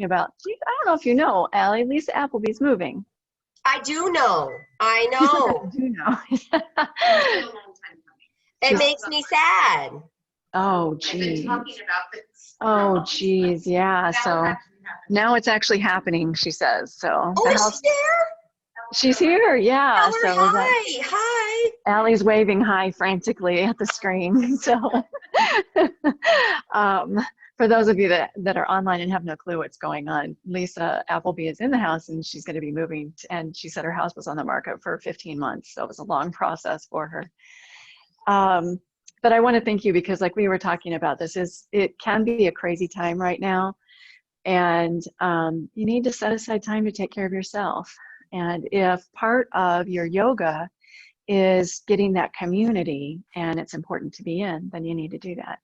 talking about, I don't know if you know, Allie, Lisa Appleby's moving. I do know. I She's like, know. I do know. It makes me sad. Oh, geez. Oh, geez. Yeah. So now it's actually happening, she says. So Oh, is she there? She's here. Yeah. Tell her hi. Hi. Allie's waving hi frantically at the screen. So for those of you that are online and have no clue what's going on, Lisa Appleby is in the house and she's going to be moving. And she said her house was on the market for 15 months. So it was a long process for her. But I want to thank you because like we were talking about, it can be a crazy time right now. And you need to set aside time to take care of yourself. And if part of your yoga is getting that community and it's important to be in, then you need to do that.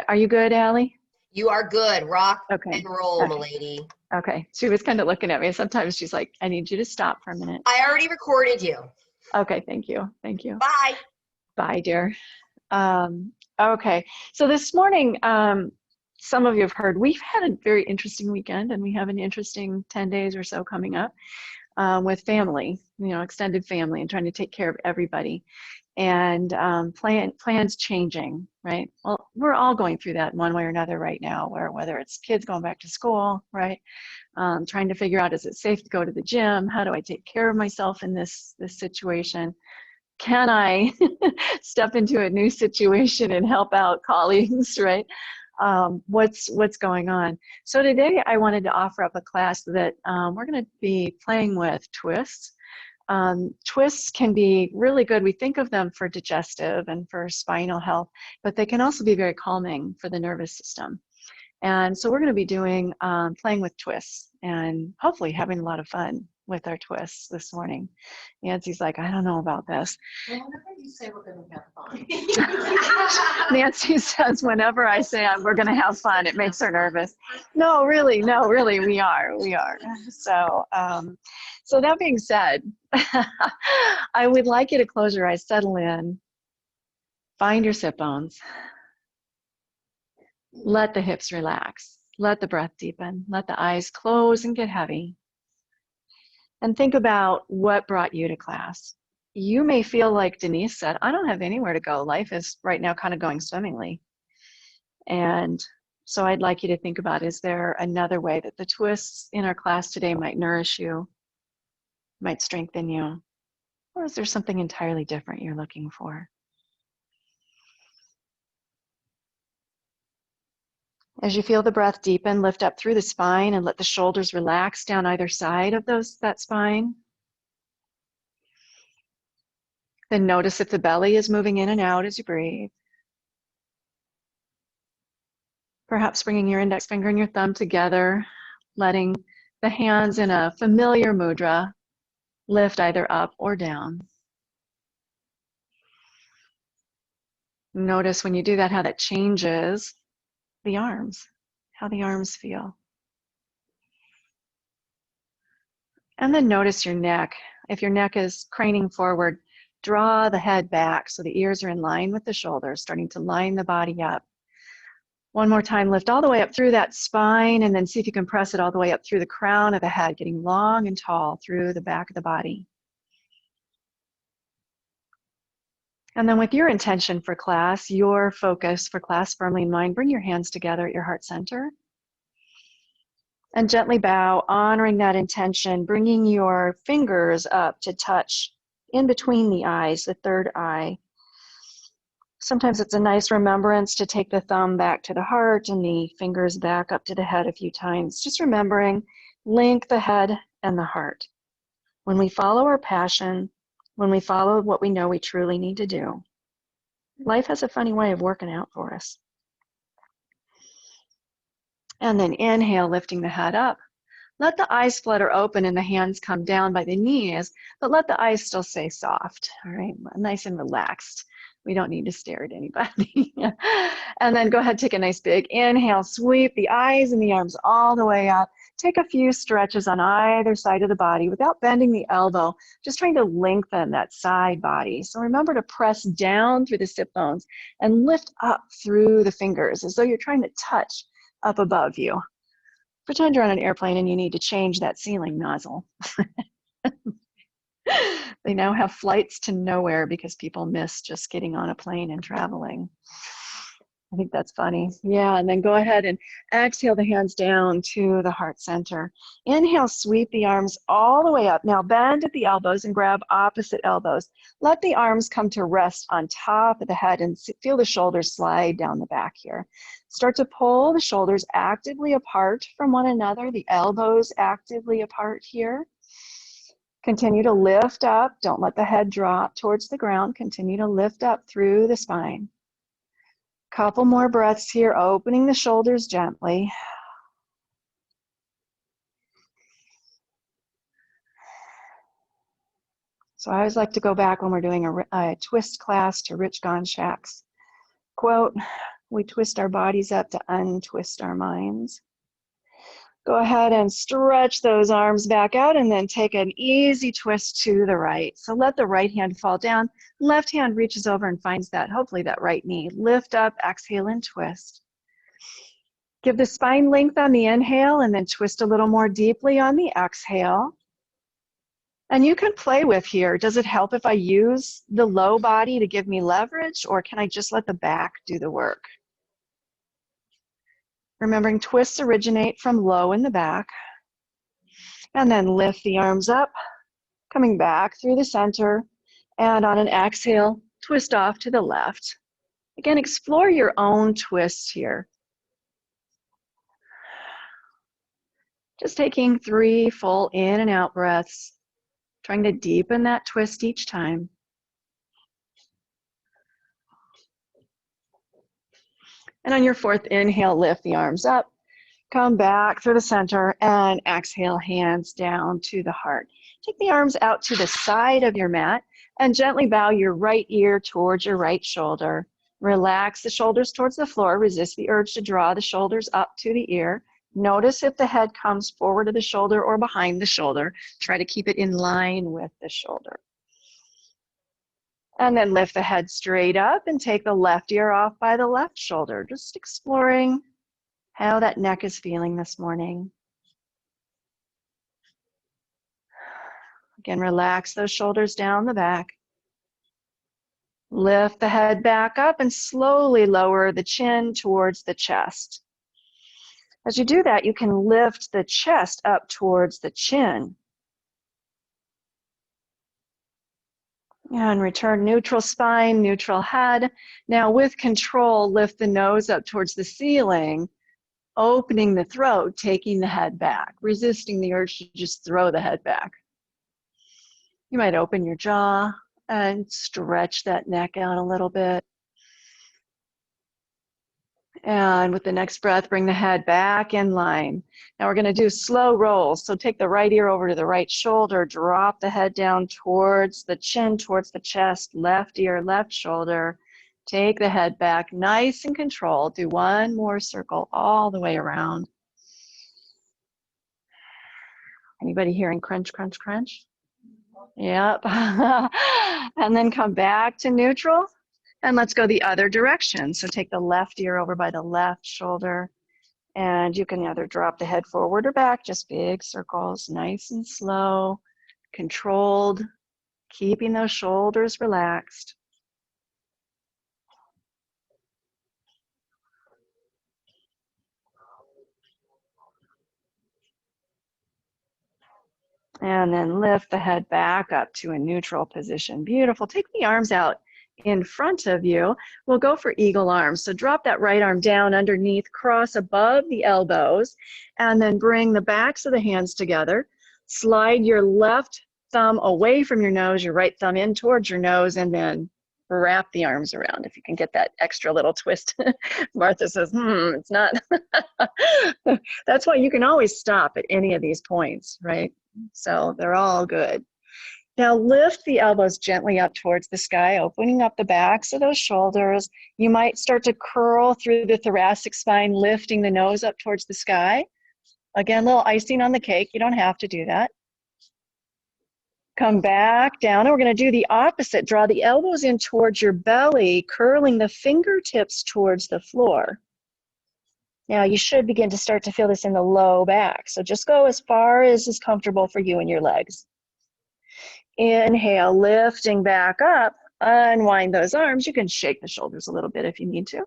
Are you good, Allie? You are good. Rock okay. and roll, milady. Okay. She was kind of looking at me. Sometimes she's like, I need you to stop for a minute. I already recorded you. Okay. Thank you. Thank you. Bye. Bye, dear. Okay. So this morning, some of you have heard, we've had a very interesting weekend and we have an interesting 10 days or so coming up with family, extended family and trying to take care of everybody. And plans changing, right? Well, we're all going through that in one way or another right now, whether it's kids going back to school, right? Trying to figure out, is it safe to go to the gym? How do I take care of myself in this situation? Can I step into a new situation and help out colleagues, right? What's going on? So today I wanted to offer up a class that we're going to be playing with twists. Twists can be really good. We think of them for digestive and for spinal health, but they can also be very calming for the nervous system. And so we're going to be doing playing with twists and hopefully having a lot of fun with our twists this morning. Nancy's like, I don't know about this. Well, whenever you say we're going to have fun. Nancy says whenever I say we're going to have fun, it makes her nervous. No, really, we are. So, so that being said, I would like you to close your eyes, settle in, find your sit bones. Let the hips relax. Let the breath deepen. Let the eyes close and get heavy. And think about what brought you to class. You may feel like Denise said, I don't have anywhere to go. Life is right now kind of going swimmingly. And so I'd like you to think about, is there another way that the twists in our class today might nourish you, might strengthen you? Or is there something entirely different you're looking for? As you feel the breath deepen, lift up through the spine and let the shoulders relax down either side of that spine. Then notice if the belly is moving in and out as you breathe. Perhaps bringing your index finger and your thumb together, letting the hands in a familiar mudra lift either up or down. Notice when you do that how that changes the arms, how the arms feel. And then notice your neck. If your neck is craning forward, draw the head back so the ears are in line with the shoulders, starting to line the body up. One more time, lift all the way up through that spine and then see if you can press it all the way up through the crown of the head, getting long and tall through the back of the body. And then with your intention for class, your focus for class firmly in mind, bring your hands together at your heart center. And gently bow, honoring that intention, bringing your fingers up to touch in between the eyes, the third eye. Sometimes it's a nice remembrance to take the thumb back to the heart and the fingers back up to the head a few times. Just remembering, link the head and the heart. When we follow our passion, when we follow what we know we truly need to do, life has a funny way of working out for us. And then inhale, lifting the head up. Let the eyes flutter open and the hands come down by the knees, but let the eyes still stay soft, all right? Nice and relaxed. We don't need to stare at anybody. And then go ahead, take a nice big inhale, sweep the eyes and the arms all the way up. Take a few stretches on either side of the body without bending the elbow, just trying to lengthen that side body. So remember to press down through the sit bones and lift up through the fingers as though you're trying to touch up above you. Pretend you're on an airplane and you need to change that ceiling nozzle. They now have flights to nowhere because people miss just getting on a plane and traveling. I think that's funny. Yeah, and then go ahead and exhale the hands down to the heart center. Inhale, sweep the arms all the way up. Now bend at the elbows and grab opposite elbows. Let the arms come to rest on top of the head and feel the shoulders slide down the back here. Start to pull the shoulders actively apart from one another, the elbows actively apart here. Continue to lift up. Don't let the head drop towards the ground. Continue to lift up through the spine. Couple more breaths here, opening the shoulders gently. So I always like to go back when we're doing a twist class to Rich Gonchak's quote, we twist our bodies up to untwist our minds. Go ahead and stretch those arms back out and then take an easy twist to the right. So let the right hand fall down. Left hand reaches over and finds that, hopefully that right knee. Lift up, exhale, and twist. Give the spine length on the inhale and then twist a little more deeply on the exhale. And you can play with here. Does it help if I use the low body to give me leverage, or can I just let the back do the work? Remembering twists originate from low in the back. And then lift the arms up, coming back through the center. And on an exhale, twist off to the left. Again, explore your own twists here. Just taking 3 full in and out breaths, trying to deepen that twist each time. And on your 4th inhale, lift the arms up, come back through the center, and exhale, hands down to the heart. Take the arms out to the side of your mat and gently bow your right ear towards your right shoulder. Relax the shoulders towards the floor. Resist the urge to draw the shoulders up to the ear. Notice if the head comes forward to the shoulder or behind the shoulder. Try to keep it in line with the shoulder. And then lift the head straight up and take the left ear off by the left shoulder. Just exploring how that neck is feeling this morning. Again, relax those shoulders down the back. Lift the head back up and slowly lower the chin towards the chest. As you do that, you can lift the chest up towards the chin. And return neutral spine, neutral head. Now with control, lift the nose up towards the ceiling, opening the throat, taking the head back, resisting the urge to just throw the head back. You might open your jaw and stretch that neck out a little bit. And with the next breath, bring the head back in line. Now we're going to do slow rolls. So take the right ear over to the right shoulder, drop the head down towards the chin, towards the chest, left ear, left shoulder. Take the head back, nice and controlled. Do one more circle all the way around. Anybody hearing crunch, crunch, crunch? Yep. And then come back to neutral. And let's go the other direction. So take the left ear over by the left shoulder, and you can either drop the head forward or back, just big circles, nice and slow, controlled, keeping those shoulders relaxed. And then lift the head back up to a neutral position. Beautiful. Take the arms out in front of you. We'll go for eagle arms. So drop that right arm down underneath, cross above the elbows, and then bring the backs of the hands together. Slide your left thumb away from your nose, your right thumb in towards your nose, and then wrap the arms around. If you can get that extra little twist. Martha says, it's not. That's why you can always stop at any of these points, right? So they're all good. Now lift the elbows gently up towards the sky, opening up the backs of those shoulders. You might start to curl through the thoracic spine, lifting the nose up towards the sky. Again, a little icing on the cake. You don't have to do that. Come back down, and we're going to do the opposite. Draw the elbows in towards your belly, curling the fingertips towards the floor. Now you should begin to start to feel this in the low back. So just go as far as is comfortable for you and your legs. Inhale, lifting back up, unwind those arms. You can shake the shoulders a little bit if you need to.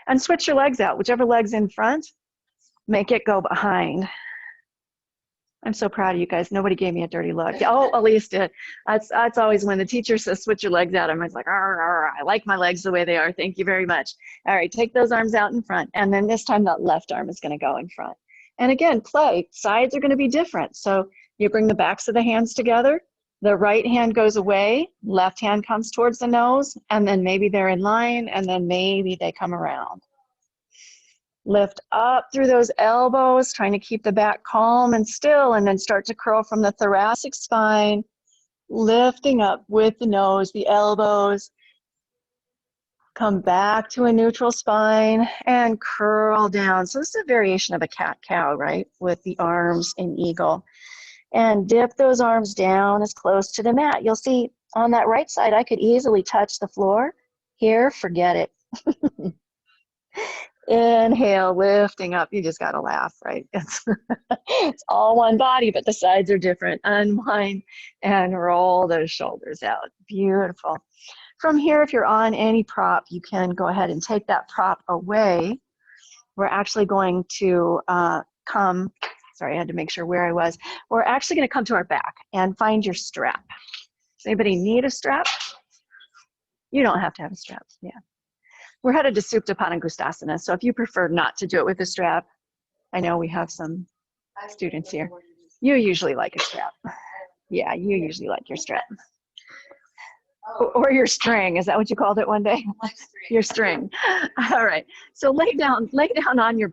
And switch your legs out. Whichever leg's in front, make it go behind. I'm so proud of you guys. Nobody gave me a dirty look. Oh, Elise did. That's always when the teacher says switch your legs out. I'm always like, arr, arr, I like my legs the way they are. Thank you very much. All right, take those arms out in front. And then this time that left arm is going to go in front. And again, play. Sides are going to be different. So you bring the backs of the hands together. The right hand goes away. Left hand comes towards the nose. And then maybe they're in line. And then maybe they come around. Lift up through those elbows, trying to keep the back calm and still, and then start to curl from the thoracic spine, lifting up with the nose, the elbows. Come back to a neutral spine and curl down. So this is a variation of a cat-cow, right? With the arms in eagle. And dip those arms down as close to the mat. You'll see on that right side, I could easily touch the floor. Here, forget it. Inhale, lifting up. You just got to laugh, right? It's all one body, but the sides are different. Unwind and roll those shoulders out. Beautiful. From here, if you're on any prop, you can go ahead and take that prop away. We're actually going to come, sorry, I had to make sure where I was. We're actually going to come to our back and find your strap. Does anybody need a strap? You don't have to have a strap, yeah. We're headed to Supta Padangustasana, so if you prefer not to do it with a strap, I know we have some students here. You usually like a strap. Yeah, you usually like your strap. Or your string, is that what you called it one day? Your string. All right, so lay down on your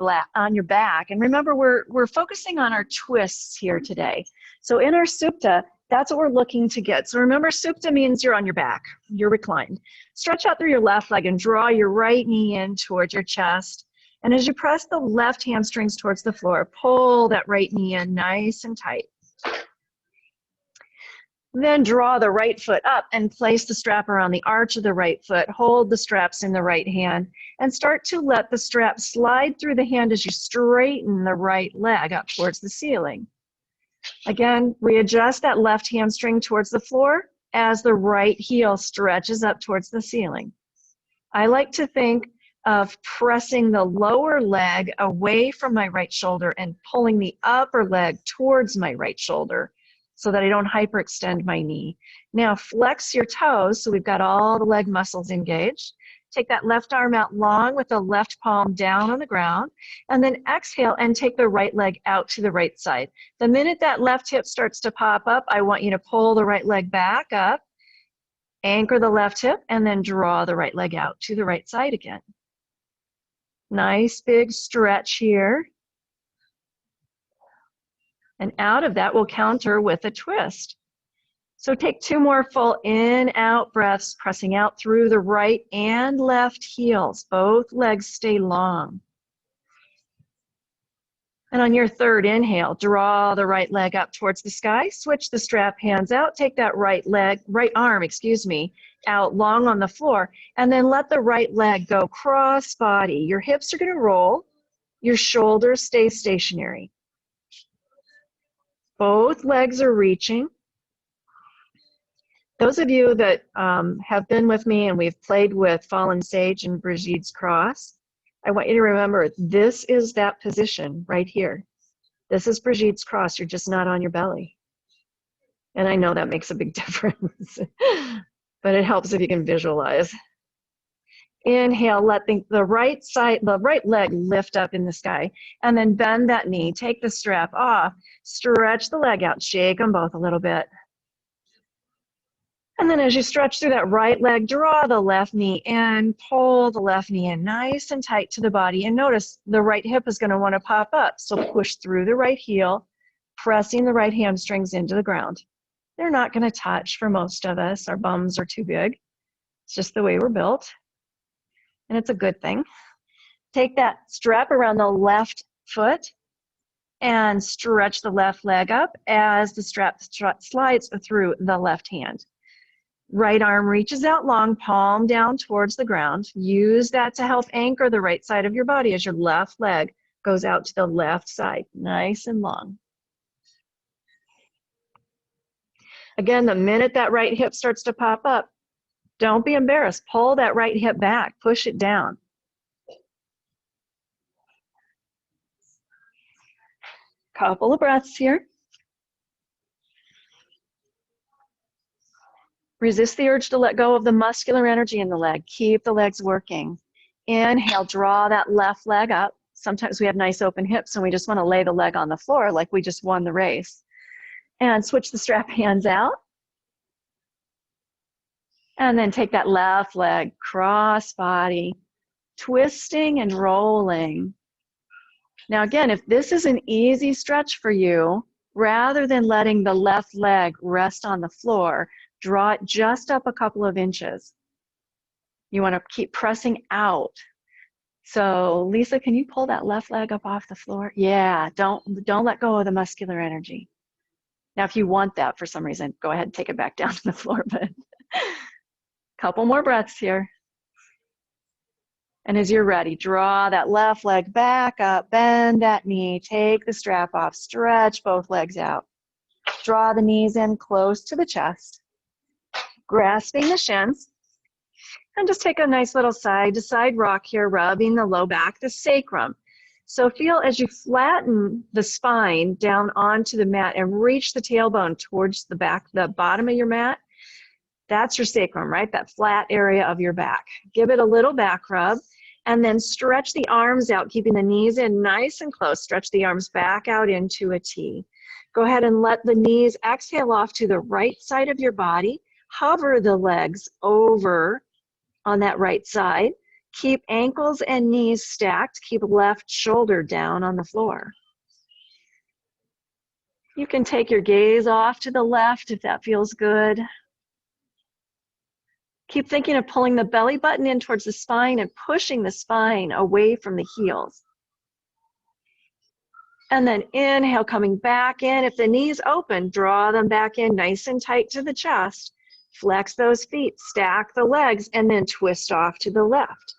back, and remember we're focusing on our twists here today. So in our Supta, that's what we're looking to get. So remember, Supta means you're on your back, you're reclined. Stretch out through your left leg and draw your right knee in towards your chest. And as you press the left hamstrings towards the floor, pull that right knee in nice and tight. Then draw the right foot up and place the strap around the arch of the right foot. Hold the straps in the right hand and start to let the strap slide through the hand as you straighten the right leg up towards the ceiling. Again, readjust that left hamstring towards the floor as the right heel stretches up towards the ceiling. I like to think of pressing the lower leg away from my right shoulder and pulling the upper leg towards my right shoulder so that I don't hyperextend my knee. Now flex your toes, so we've got all the leg muscles engaged. Take that left arm out long with the left palm down on the ground, and then exhale and take the right leg out to the right side. The minute that left hip starts to pop up, I want you to pull the right leg back up, anchor the left hip, and then draw the right leg out to the right side again. Nice big stretch here. And out of that, we'll counter with a twist. So take 2 more full in-out breaths, pressing out through the right and left heels. Both legs stay long. And on your third inhale, draw the right leg up towards the sky. Switch the strap hands out. Take that right arm, out long on the floor. And then let the right leg go cross body. Your hips are going to roll. Your shoulders stay stationary. Both legs are reaching. Those of you that have been with me and we've played with Fallen Sage and Brigitte's Cross, I want you to remember this is that position right here. This is Brigitte's Cross. You're just not on your belly. And I know that makes a big difference, but it helps if you can visualize. Inhale, let the right leg lift up in the sky, and then bend that knee. Take the strap off, stretch the leg out, shake them both a little bit. And then as you stretch through that right leg, draw the left knee in, pull the left knee in nice and tight to the body. And notice the right hip is going to want to pop up. So push through the right heel, pressing the right hamstrings into the ground. They're not going to touch for most of us. Our bums are too big. It's just the way we're built. And it's a good thing. Take that strap around the left foot and stretch the left leg up as the strap slides through the left hand. Right arm reaches out long, palm down towards the ground. Use that to help anchor the right side of your body as your left leg goes out to the left side, nice and long. Again, the minute that right hip starts to pop up, don't be embarrassed. Pull that right hip back, push it down. Couple of breaths here. Resist the urge to let go of the muscular energy in the leg. Keep the legs working. Inhale, draw that left leg up. Sometimes we have nice open hips and we just want to lay the leg on the floor like we just won the race. And switch the strap hands out. And then take that left leg, cross body, twisting and rolling. Now again, if this is an easy stretch for you, rather than letting the left leg rest on the floor, draw it just up a couple of inches. You want to keep pressing out. So Lisa, can you pull that left leg up off the floor? Yeah, don't let go of the muscular energy. Now, if you want that for some reason, go ahead and take it back down to the floor, but couple more breaths here. And as you're ready, draw that left leg back up, bend that knee, take the strap off, stretch both legs out. Draw the knees in close to the chest, grasping the shins. And just take a nice little side to side rock here, rubbing the low back, the sacrum. So feel as you flatten the spine down onto the mat and reach the tailbone towards the back, the bottom of your mat. That's your sacrum, right? That flat area of your back. Give it a little back rub and then stretch the arms out, keeping the knees in nice and close. Stretch the arms back out into a T. Go ahead and let the knees exhale off to the right side of your body. Hover the legs over on that right side. Keep ankles and knees stacked. Keep left shoulder down on the floor. You can take your gaze off to the left if that feels good. Keep thinking of pulling the belly button in towards the spine and pushing the spine away from the heels. And then inhale, coming back in. If the knees open, draw them back in nice and tight to the chest. Flex those feet, stack the legs, and then twist off to the left.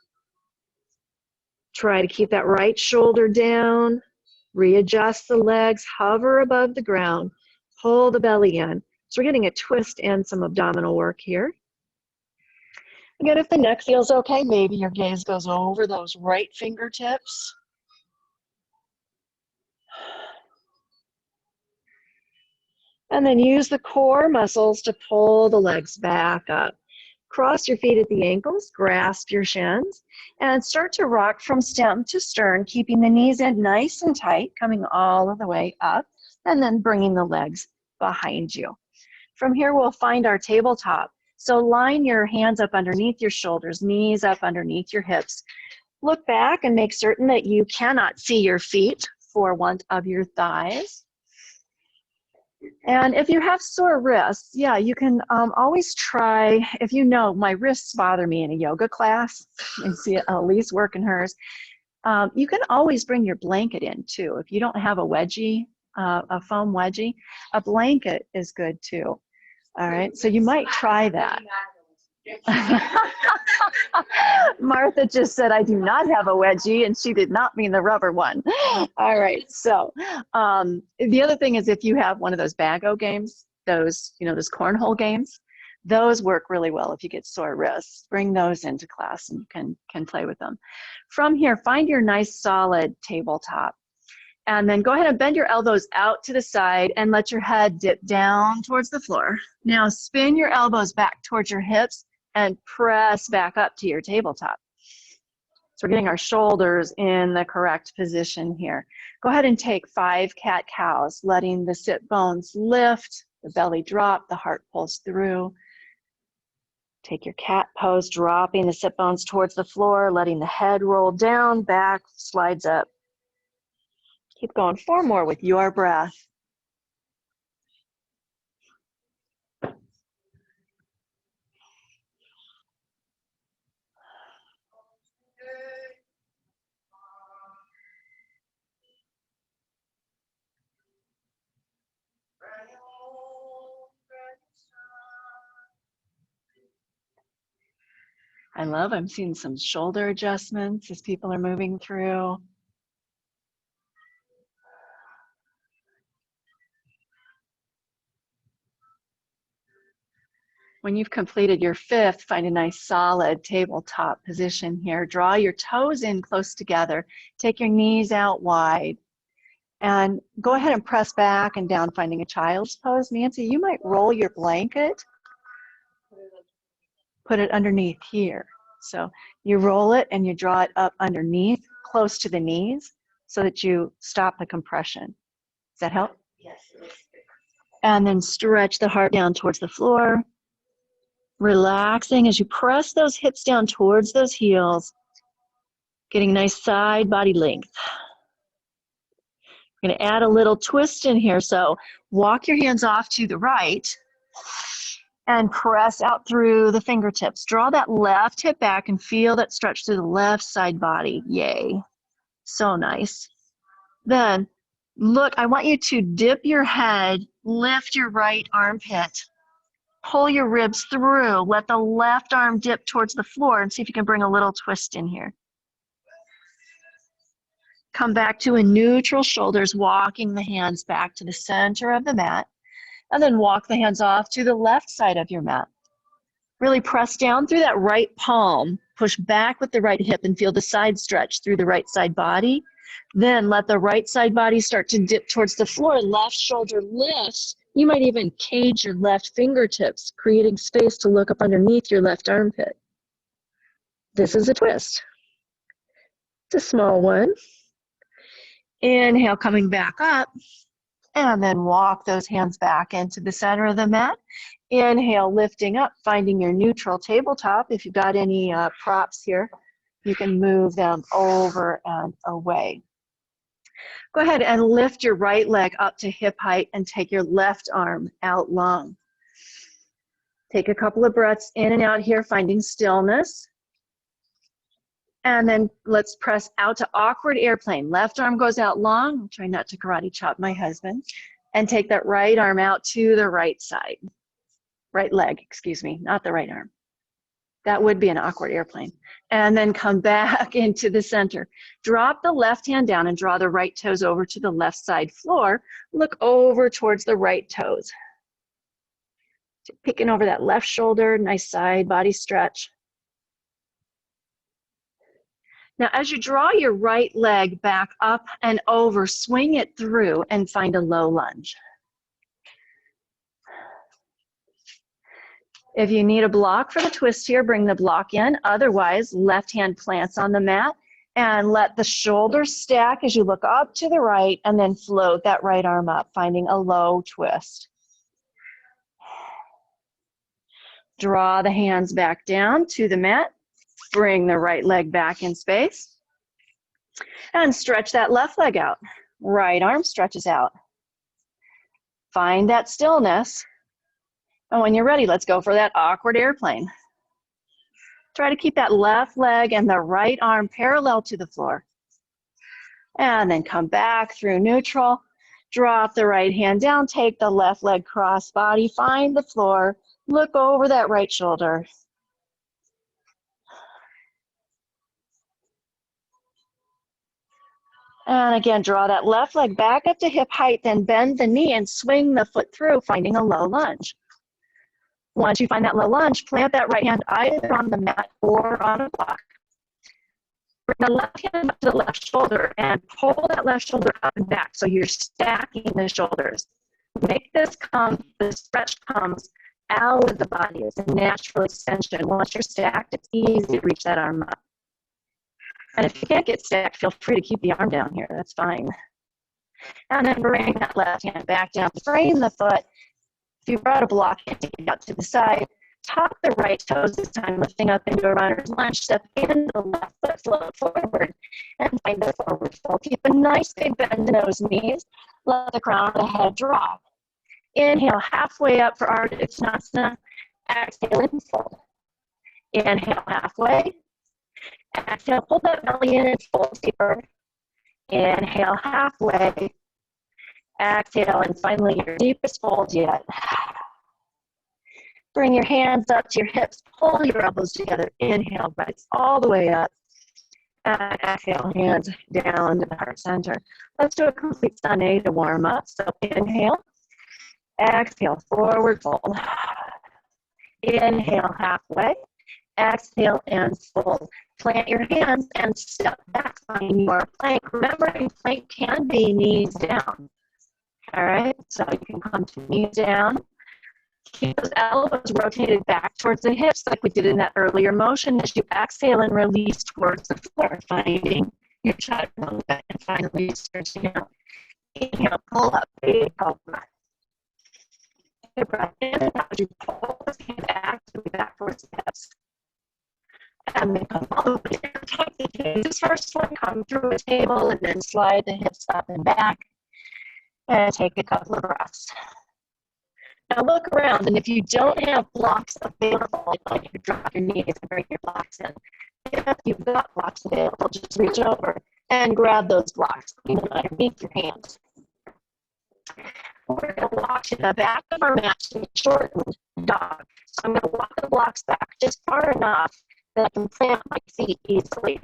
Try to keep that right shoulder down. Readjust the legs, hover above the ground, pull the belly in. So we're getting a twist and some abdominal work here. Again, if the neck feels okay, maybe your gaze goes over those right fingertips. And then use the core muscles to pull the legs back up. Cross your feet at the ankles, grasp your shins, and start to rock from stem to stern, keeping the knees in nice and tight, coming all of the way up, and then bringing the legs behind you. From here, we'll find our tabletop. So line your hands up underneath your shoulders, knees up underneath your hips. Look back and make certain that you cannot see your feet for want of your thighs. And if you have sore wrists, yeah, you can always try, if you know my wrists bother me in a yoga class, and see Elise working hers, you can always bring your blanket in too. If you don't have a wedgie, a foam wedgie, a blanket is good too. All right, so you might try that. Martha just said, I do not have a wedgie, and she did not mean the rubber one. All right, so the other thing is if you have one of those bago games, those cornhole games, those work really well if you get sore wrists. Bring those into class and you can play with them. From here, find your nice solid tabletop. And then go ahead and bend your elbows out to the side and let your head dip down towards the floor. Now spin your elbows back towards your hips and press back up to your tabletop. So we're getting our shoulders in the correct position here. Go ahead and take 5 cat-cows, letting the sit bones lift, the belly drop, the heart pulls through. Take your cat pose, dropping the sit bones towards the floor, letting the head roll down, back slides up. Keep going, 4 more with your breath. I'm seeing some shoulder adjustments as people are moving through. When you've completed your fifth, find a nice solid tabletop position here. Draw your toes in close together. Take your knees out wide. And go ahead and press back and down, finding a child's pose. Nancy, you might roll your blanket, put it underneath here. So you roll it and you draw it up underneath, close to the knees, so that you stop the compression. Does that help? Yes. And then stretch the heart down towards the floor. Relaxing as you press those hips down towards those heels, getting nice side body length. We're going to add a little twist in here. So walk your hands off to the right and press out through the fingertips. Draw that left hip back and feel that stretch through the left side body. Yay. So nice. Then look, I want you to dip your head, lift your right armpit. Pull your ribs through. Let the left arm dip towards the floor and see if you can bring a little twist in here. Come back to a neutral shoulders, walking the hands back to the center of the mat, and then walk the hands off to the left side of your mat. Really press down through that right palm, push back with the right hip and feel the side stretch through the right side body. Then let the right side body start to dip towards the floor. Left shoulder lifts. You might even cage your left fingertips, creating space to look up underneath your left armpit. This is a twist. It's a small one. Inhale, coming back up, and then walk those hands back into the center of the mat. Inhale, lifting up, finding your neutral tabletop. If you've got any props here, you can move them over and away. Go ahead and lift your right leg up to hip height and take your left arm out long. Take a couple of breaths in and out here, finding stillness. And then let's press out to awkward airplane. Left arm goes out long. I'll try not to karate chop my husband. And take that right arm out to the right side. Right leg, excuse me, not the right arm. That would be an awkward airplane. And then come back into the center. Drop the left hand down and draw the right toes over to the left side floor. Look over towards the right toes. Picking over that left shoulder, nice side body stretch. Now, as you draw your right leg back up and over, swing it through and find a low lunge. If you need a block for the twist here, bring the block in. Otherwise, left hand plants on the mat and let the shoulders stack as you look up to the right and then float that right arm up, finding a low twist. Draw the hands back down to the mat. Bring the right leg back in space. And stretch that left leg out. Right arm stretches out. Find that stillness. And when you're ready, let's go for that awkward airplane. Try to keep that left leg and the right arm parallel to the floor. And then come back through neutral. Drop the right hand down. Take the left leg cross body. Find the floor. Look over that right shoulder. And again, draw that left leg back up to hip height, then bend the knee and swing the foot through, finding a low lunge. Once you find that low lunge, plant that right hand either on the mat or on a block. Bring the left hand up to the left shoulder and pull that left shoulder up and back so you're stacking the shoulders. Make this come, the stretch comes out of the body. It's a natural extension. Once you're stacked, it's easy to reach that arm up. And if you can't get stacked, feel free to keep the arm down here. That's fine. And then bring that left hand back down. Frame the foot. If you brought a block, take it out to the side. Tuck the right toes this time, lifting up into a runner's lunge. Step into the left foot, float forward, and find the forward fold. Keep a nice big bend in those knees. Let the crown of the head drop. Inhale halfway up for Ardha Uttanasana. Exhale and fold. Inhale halfway. Exhale, pull that belly in and fold deeper. Inhale halfway. Exhale, and finally your deepest fold yet. Bring your hands up to your hips. Pull your elbows together. Inhale, right all the way up. And exhale, hands down to the heart center. Let's do a complete sunny to warm up. So inhale, exhale, forward fold. Inhale, halfway. Exhale and fold. Plant your hands and step back on your plank. Remembering plank can be knees down. All right, so you can come to knees down. Keep those elbows rotated back towards the hips like we did in that earlier motion as you exhale and release towards the floor, finding your chaturanga and finally stretching out. Inhale, pull up, big cobra. Take a breath in and out as you pull the hand back towards the hips. And then come all the way down, tuck the chin. This first one, come through a table and then slide the hips up and back. And take a couple of breaths. Now look around, and if you don't have blocks available, like you drop your knees and bring your blocks in, if you've got blocks available, just reach over and grab those blocks underneath your hands. We're going to walk to the back of our mat to a shortened dog. So I'm going to walk the blocks back just far enough that I can plant my feet easily.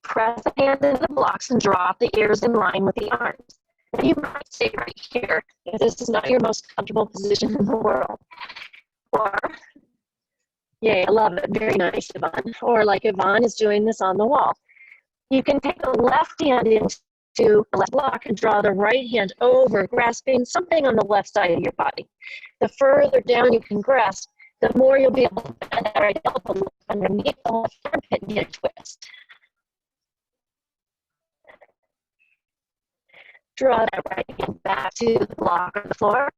Press the hands into the blocks and drop the ears in line with the arms. You might stay right here if this is not your most comfortable position in the world. Or, yay, I love it, very nice, Yvonne. Or like Yvonne is doing this on the wall. You can take the left hand into the left block and draw the right hand over, grasping something on the left side of your body. The further down you can grasp, the more you'll be able to bend that right elbow underneath the left armpit and get a twist. Draw that right hand back to the block or the floor,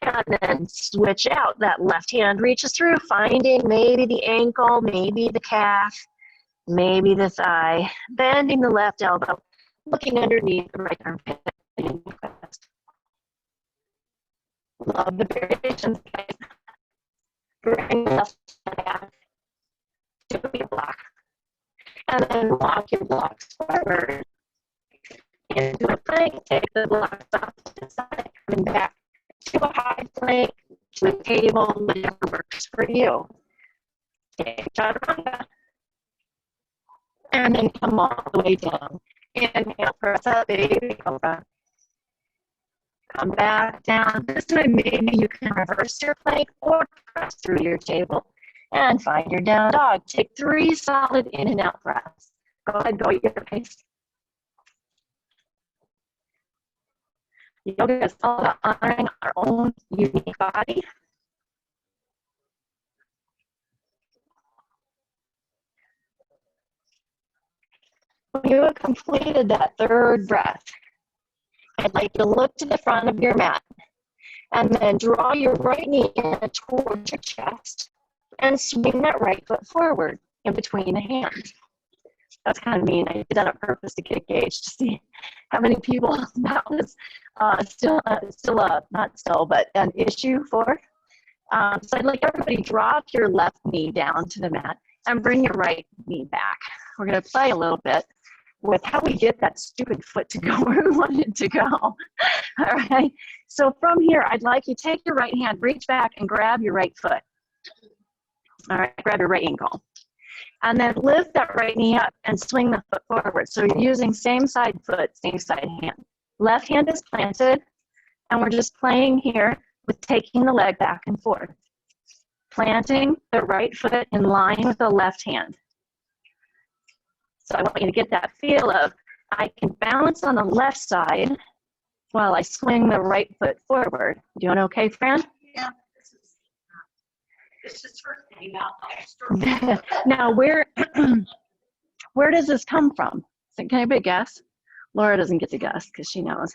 and then switch out. That left hand reaches through, finding maybe the ankle, maybe the calf, maybe the thigh, bending the left elbow, looking underneath the right armpit. Love the variations, guys. Bring the left back to your block, and then walk your blocks forward. Into a plank, take the blocks off to the side, coming back to a high plank, to a table, whatever works for you. Take chaturanga. And then come all the way down. Inhale, press up, baby cobra. Come back down. This time, maybe you can reverse your plank or press through your table and find your down dog. Take 3 solid in and out breaths. Go ahead, go at your pace. Yoga is all about honoring our own unique body. When you have completed that 3rd breath, I'd like you to look to the front of your mat and then draw your right knee in towards your chest and swing that right foot forward in between the hands. That's kind of mean. I did that on purpose to get a gauge to see how many people that was not still, but an issue for. So I'd like everybody drop your left knee down to the mat and bring your right knee back. We're going to play a little bit with how we get that stupid foot to go where we want it to go. All right. So from here, I'd like you to take your right hand, reach back and grab your right foot. All right. Grab your right ankle. And then lift that right knee up and swing the foot forward. So you're using same side foot, same side hand. Left hand is planted, and we're just playing here with taking the leg back and forth. Planting the right foot in line with the left hand. So I want you to get that feel of, I can balance on the left side while I swing the right foot forward. Doing okay, Fran? Yeah. This is for out. Now, where does this come from? So can anybody guess? Laura doesn't get to guess because she knows.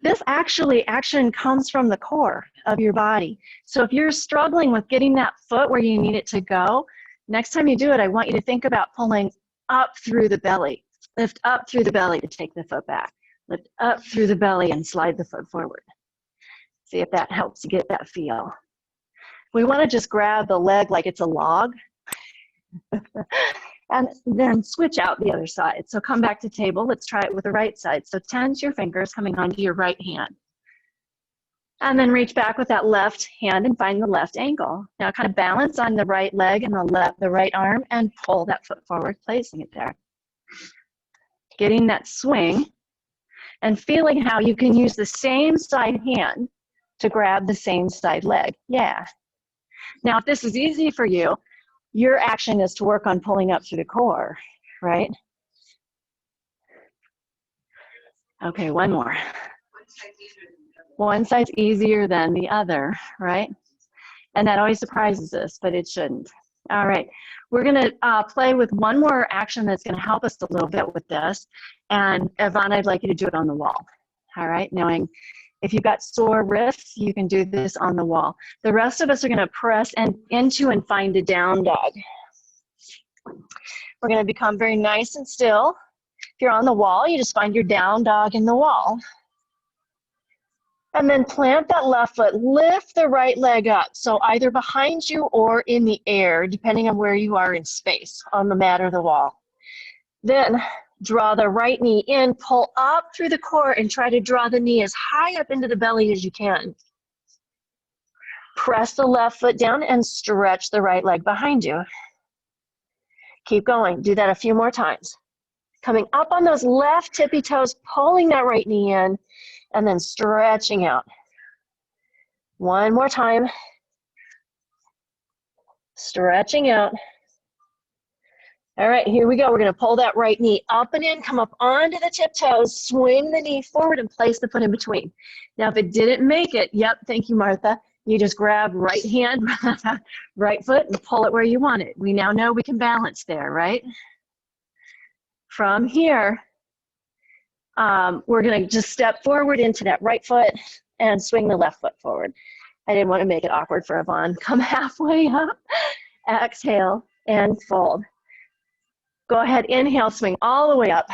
This action comes from the core of your body. So if you're struggling with getting that foot where you need it to go, next time you do it, I want you to think about pulling up through the belly. Lift up through the belly to take the foot back. Lift up through the belly and slide the foot forward. See if that helps you get that feel. We want to just grab the leg like it's a log and then switch out the other side. So come back to table. Let's try it with the right side. So tense your fingers coming onto your right hand. And then reach back with that left hand and find the left ankle. Now kind of balance on the right leg and the right arm and pull that foot forward, placing it there. Getting that swing and feeling how you can use the same side hand to grab the same side leg. Yeah. Now, if this is easy for you, your action is to work on pulling up through the core, right? Okay, one more. One side's easier than the other, right? And that always surprises us, but it shouldn't. All right, we're gonna play with one more action that's gonna help us a little bit with this. And Yvonne, I'd like you to do it on the wall. All right, knowing if you've got sore wrists, you can do this on the wall. The rest of us are gonna press into and find a down dog. We're gonna become very nice and still. If you're on the wall, you just find your down dog in the wall. And then plant that left foot, lift the right leg up. So either behind you or in the air, depending on where you are in space, on the mat or the wall. Then draw the right knee in, pull up through the core and try to draw the knee as high up into the belly as you can. Press the left foot down and stretch the right leg behind you. Keep going, do that a few more times. Coming up on those left tippy toes, pulling that right knee in, and then stretching out. One more time. Stretching out. All right, here we go. We're going to pull that right knee up and in, come up onto the tiptoes, swing the knee forward, and place the foot in between. Now, if it didn't make it, yep, thank you, Martha. You just grab right hand, right foot, and pull it where you want it. We now know we can balance there, right? From here, we're going to just step forward into that right foot and swing the left foot forward. I didn't want to make it awkward for Yvonne. Come halfway up, exhale, and fold. Go ahead, inhale, swing all the way up,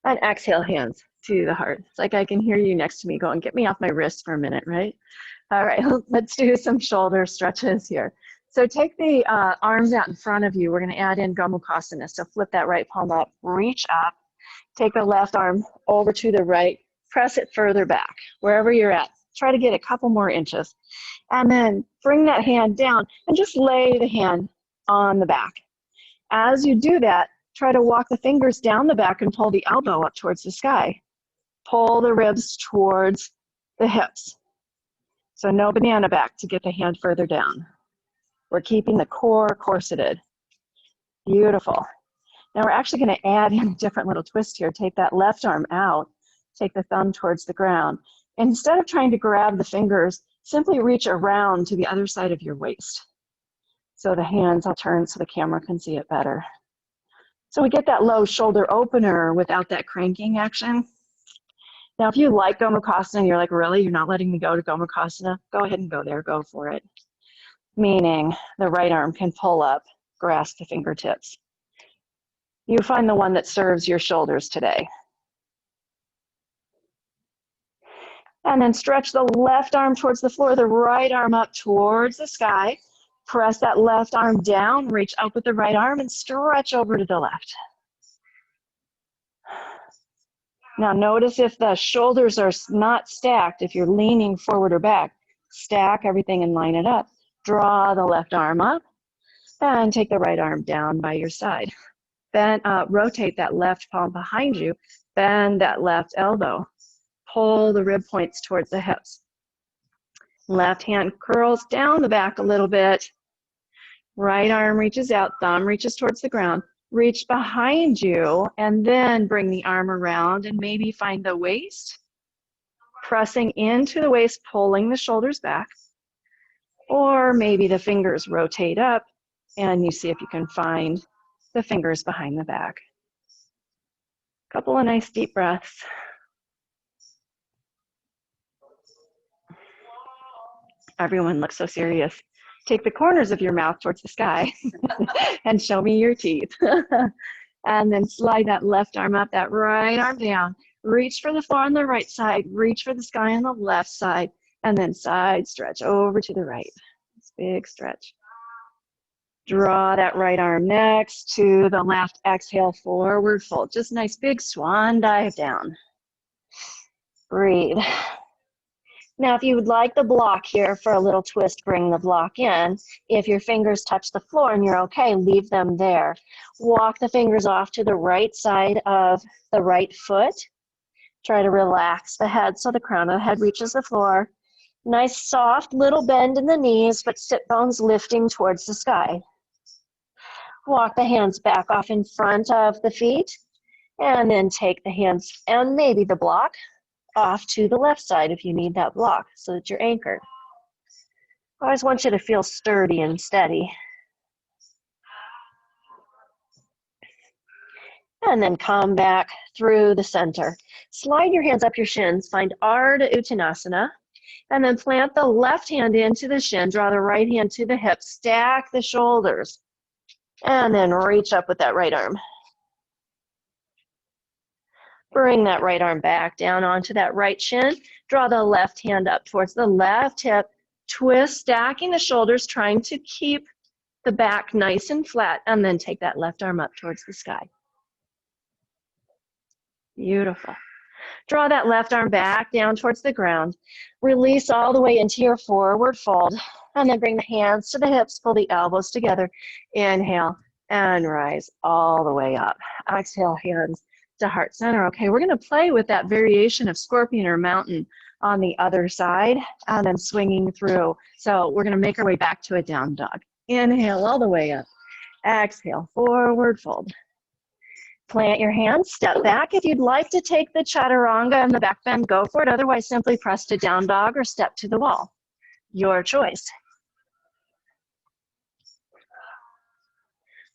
and exhale, hands to the heart. It's like I can hear you next to me going, get me off my wrist for a minute, right? All right, let's do some shoulder stretches here. So take the arms out in front of you. We're going to add in Gomukhasana. So flip that right palm up, reach up. Take the left arm over to the right, press it further back, wherever you're at. Try to get a couple more inches. And then bring that hand down and just lay the hand on the back. As you do that, try to walk the fingers down the back and pull the elbow up towards the sky. Pull the ribs towards the hips. So no banana back to get the hand further down. We're keeping the core corseted. Beautiful. Now we're actually going to add in a different little twist here. Take that left arm out, take the thumb towards the ground. Instead of trying to grab the fingers, simply reach around to the other side of your waist. So the hands, I'll turn so the camera can see it better. So we get that low shoulder opener without that cranking action. Now if you like Gomukhasana and you're like, really, you're not letting me go to Gomukhasana? Go ahead and go there, go for it. Meaning the right arm can pull up, grasp the fingertips. You find the one that serves your shoulders today. And then stretch the left arm towards the floor, the right arm up towards the sky. Press that left arm down, reach up with the right arm, and stretch over to the left. Now notice if the shoulders are not stacked, if you're leaning forward or back, stack everything and line it up. Draw the left arm up, and take the right arm down by your side. Then rotate that left palm behind you, bend that left elbow. Pull the rib points towards the hips. Left hand curls down the back a little bit. Right arm reaches out, thumb reaches towards the ground. Reach behind you and then bring the arm around and maybe find the waist. Pressing into the waist, pulling the shoulders back. Or maybe the fingers rotate up and you see if you can find the fingers behind the back. Couple of nice deep breaths. Everyone looks so serious. Take the corners of your mouth towards the sky and show me your teeth. And then slide that left arm up, that right arm down. Reach for the floor on the right side, reach for the sky on the left side, and then side stretch over to the right. This big stretch. Draw that right arm next to the left. Exhale, forward fold. Just nice big swan dive down. Breathe. Now, if you would like the block here for a little twist, bring the block in. If your fingers touch the floor and you're okay, leave them there. Walk the fingers off to the right side of the right foot. Try to relax the head so the crown of the head reaches the floor. Nice soft little bend in the knees, but sit bones lifting towards the sky. Walk the hands back off in front of the feet, and then take the hands and maybe the block off to the left side if you need that block so that you're anchored. I always want you to feel sturdy and steady. And then come back through the center. Slide your hands up your shins, find Ardha Uttanasana, and then plant the left hand into the shin, draw the right hand to the hip, stack the shoulders, and then reach up with that right arm. Bring that right arm back down onto that right shin. Draw the left hand up towards the left hip. Twist, stacking the shoulders, trying to keep the back nice and flat, and then take that left arm up towards the sky. Beautiful. Draw that left arm back down towards the ground. Release all the way into your forward fold, and then bring the hands to the hips, pull the elbows together. Inhale and rise all the way up. Exhale, hands to heart center. Okay, we're going to play with that variation of scorpion or mountain on the other side and then swinging through. So we're going to make our way back to a down dog. Inhale all the way up. Exhale, forward fold. Plant your hands, step back. If you'd like to take the chaturanga and the back bend, go for it. Otherwise, simply press to down dog or step to the wall. Your choice.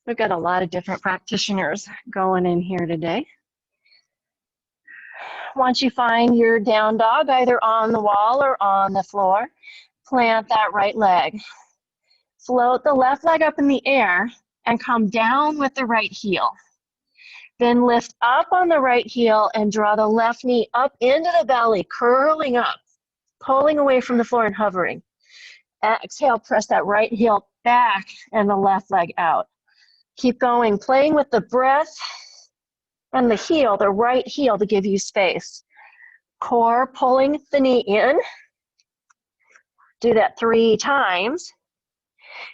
We've got a lot of different practitioners going in here today. Once you find your down dog, either on the wall or on the floor, plant that right leg. Float the left leg up in the air and come down with the right heel. Then lift up on the right heel and draw the left knee up into the belly, curling up, pulling away from the floor and hovering. Exhale, press that right heel back and the left leg out. Keep going, playing with the breath and the heel, the right heel, to give you space. Core pulling the knee in. Do that 3 times.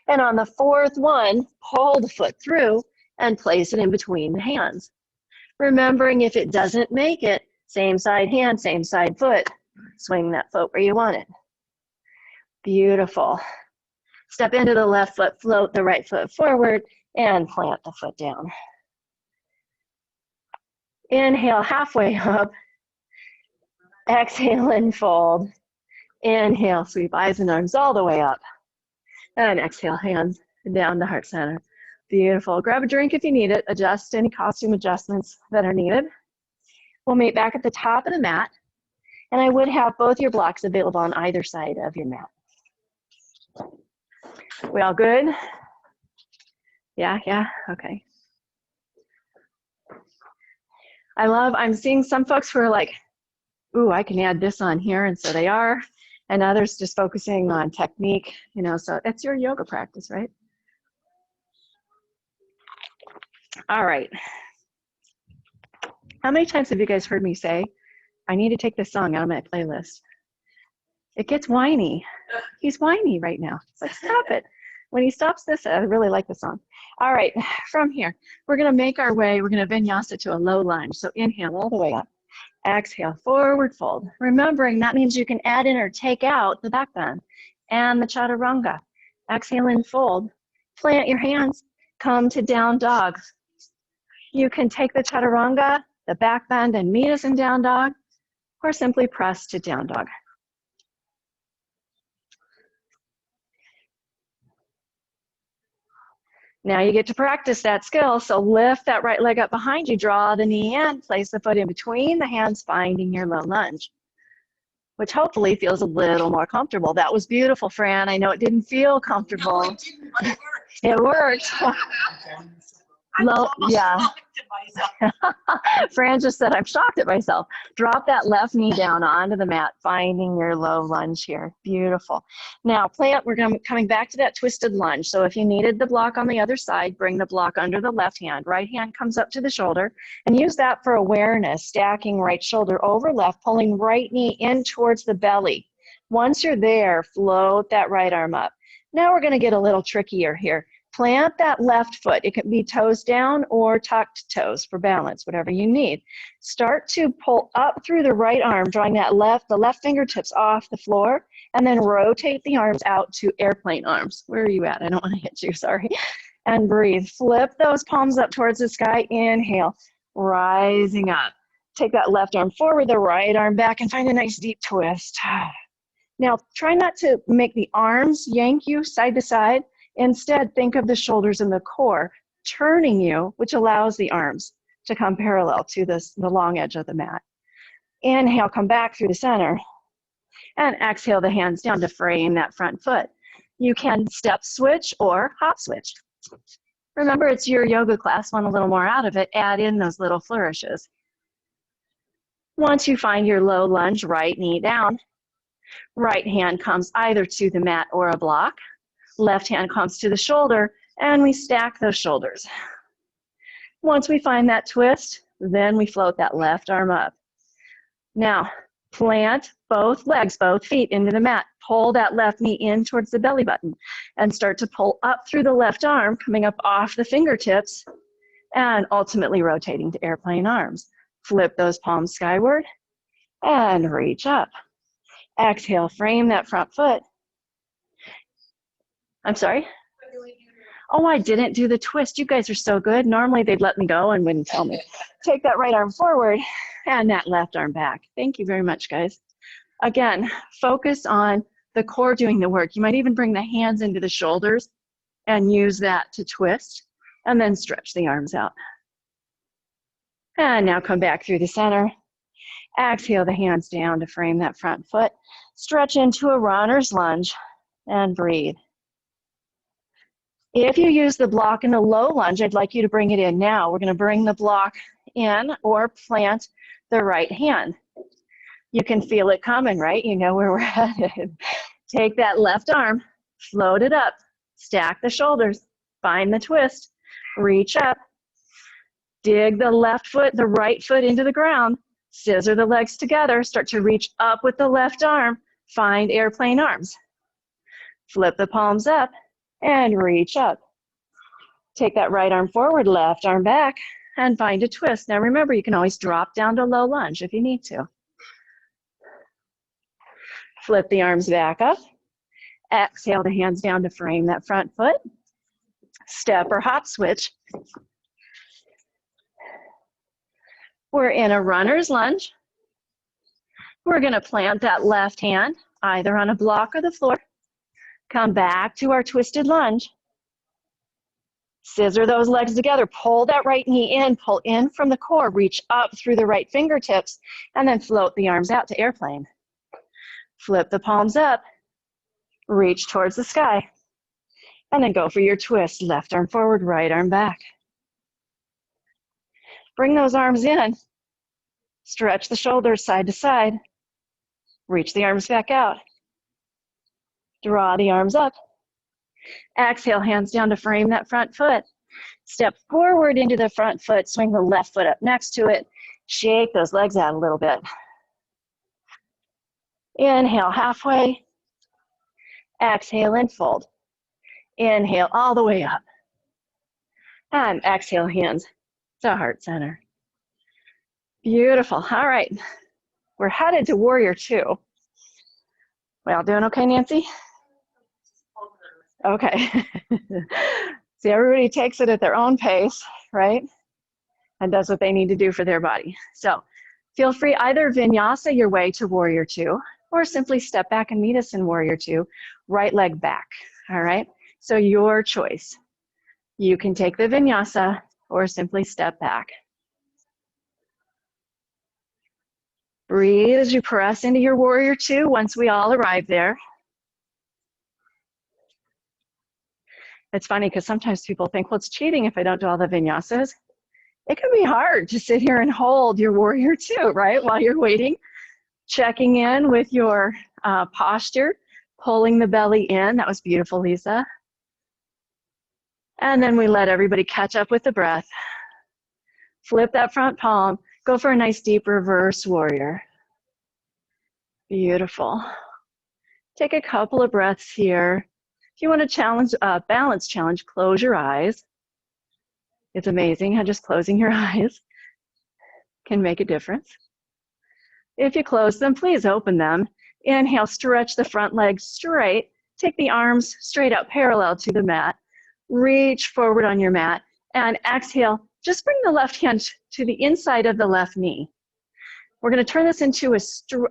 And on the 4th one, pull the foot through and place it in between the hands. Remembering if it doesn't make it, same side hand, same side foot. Swing that foot where you want it. Beautiful. Step into the left foot, float the right foot forward, and plant the foot down. Inhale, halfway up. Exhale and fold. Inhale, sweep eyes and arms all the way up. And exhale, hands down to heart center. Beautiful. Grab a drink if you need it. Adjust any costume adjustments that are needed. We'll meet back at the top of the mat. And I would have both your blocks available on either side of your mat. We all good? Yeah, okay. I'm seeing some folks who are like, ooh, I can add this on here, and so they are. And others just focusing on technique, so it's your yoga practice, right? All right. How many times have you guys heard me say, I need to take this song out of my playlist? It gets whiny. He's whiny right now. It's like, stop it. When he stops this, I really like the song. All right, from here, we're going to make our way. We're going to vinyasa to a low lunge. So inhale all the way up. Exhale, forward fold. Remembering that means you can add in or take out the back bend and the chaturanga. Exhale and fold. Plant your hands. Come to down dog. You can take the chaturanga, the back bend, and meet us in down dog, or simply press to down dog. Now you get to practice that skill, so lift that right leg up behind you, draw the knee in, place the foot in between the hands, finding your low lunge, which hopefully feels a little more comfortable. That was beautiful, Fran. I know it didn't feel comfortable. No, it didn't, but it worked. It worked. Low, yeah. Fran just said, I'm shocked at myself. Drop that left knee down onto the mat, finding your low lunge here. Beautiful. Now, plant, we're coming back to that twisted lunge. So if you needed the block on the other side, bring the block under the left hand. Right hand comes up to the shoulder, and use that for awareness, stacking right shoulder over left, pulling right knee in towards the belly. Once you're there, float that right arm up. Now we're going to get a little trickier here. Plant that left foot. It can be toes down or tucked toes for balance, whatever you need. Start to pull up through the right arm, drawing the left fingertips off the floor, and then rotate the arms out to airplane arms. Where are you at? I don't want to hit you, sorry. And breathe. Flip those palms up towards the sky. Inhale, rising up. Take that left arm forward, the right arm back, and find a nice deep twist. Now, try not to make the arms yank you side to side. Instead, think of the shoulders and the core turning you, which allows the arms to come parallel to the long edge of the mat. Inhale, come back through the center. And exhale the hands down to frame that front foot. You can step switch or hop switch. Remember, it's your yoga class. Want a little more out of it, add in those little flourishes. Once you find your low lunge, right knee down. Right hand comes either to the mat or a block. Left hand comes to the shoulder, and we stack those shoulders. Once we find that twist, then we float that left arm up. Now, plant both legs, both feet into the mat. Pull that left knee in towards the belly button and start to pull up through the left arm, coming up off the fingertips, and ultimately rotating to airplane arms. Flip those palms skyward and reach up. Exhale, frame that front foot. I'm sorry? Oh, I didn't do the twist. You guys are so good. Normally they'd let me go and wouldn't tell me. Take that right arm forward and that left arm back. Thank you very much, guys. Again, focus on the core doing the work. You might even bring the hands into the shoulders and use that to twist, and then stretch the arms out. And now come back through the center. Exhale the hands down to frame that front foot. Stretch into a runner's lunge and breathe. If you use the block in a low lunge, I'd like you to bring it in now. We're going to bring the block in or plant the right hand. You can feel it coming, right? You know where we're headed. Take that left arm, float it up, stack the shoulders, find the twist, reach up, dig the left foot, the right foot into the ground, scissor the legs together, start to reach up with the left arm, find airplane arms. Flip the palms up and reach up. Take that right arm forward, left arm back, and find a twist. Now remember, you can always drop down to low lunge if you need to. Flip the arms back up. Exhale the hands down to frame that front foot. Step or hop switch. We're in a runner's lunge. We're going to plant that left hand either on a block or the floor. Come back to our twisted lunge. Scissor those legs together. Pull that right knee in. Pull in from the core. Reach up through the right fingertips. And then float the arms out to airplane. Flip the palms up. Reach towards the sky. And then go for your twist. Left arm forward, right arm back. Bring those arms in. Stretch the shoulders side to side. Reach the arms back out. Draw the arms up. Exhale, hands down to frame that front foot. Step forward into the front foot. Swing the left foot up next to it. Shake those legs out a little bit. Inhale halfway. Exhale and fold. Inhale all the way up. And exhale, hands to heart center. Beautiful. All right. We're headed to warrior two. We all doing okay, Nancy? Okay. See, everybody takes it at their own pace, right? And does what they need to do for their body. So feel free either vinyasa your way to warrior two, or simply step back and meet us in warrior two, right leg back, all right? So your choice. You can take the vinyasa or simply step back. Breathe as you press into your warrior two once we all arrive there. It's funny because sometimes people think, well, it's cheating if I don't do all the vinyasas. It can be hard to sit here and hold your warrior two, right, while you're waiting. Checking in with your posture, pulling the belly in. That was beautiful, Lisa. And then we let everybody catch up with the breath. Flip that front palm. Go for a nice deep reverse warrior. Beautiful. Take a couple of breaths here. If you want to challenge, balance challenge, close your eyes. It's amazing how just closing your eyes can make a difference. If you close them, please open them. Inhale, stretch the front leg straight. Take the arms straight up parallel to the mat. Reach forward on your mat. And exhale, just bring the left hand to the inside of the left knee. We're going to turn this into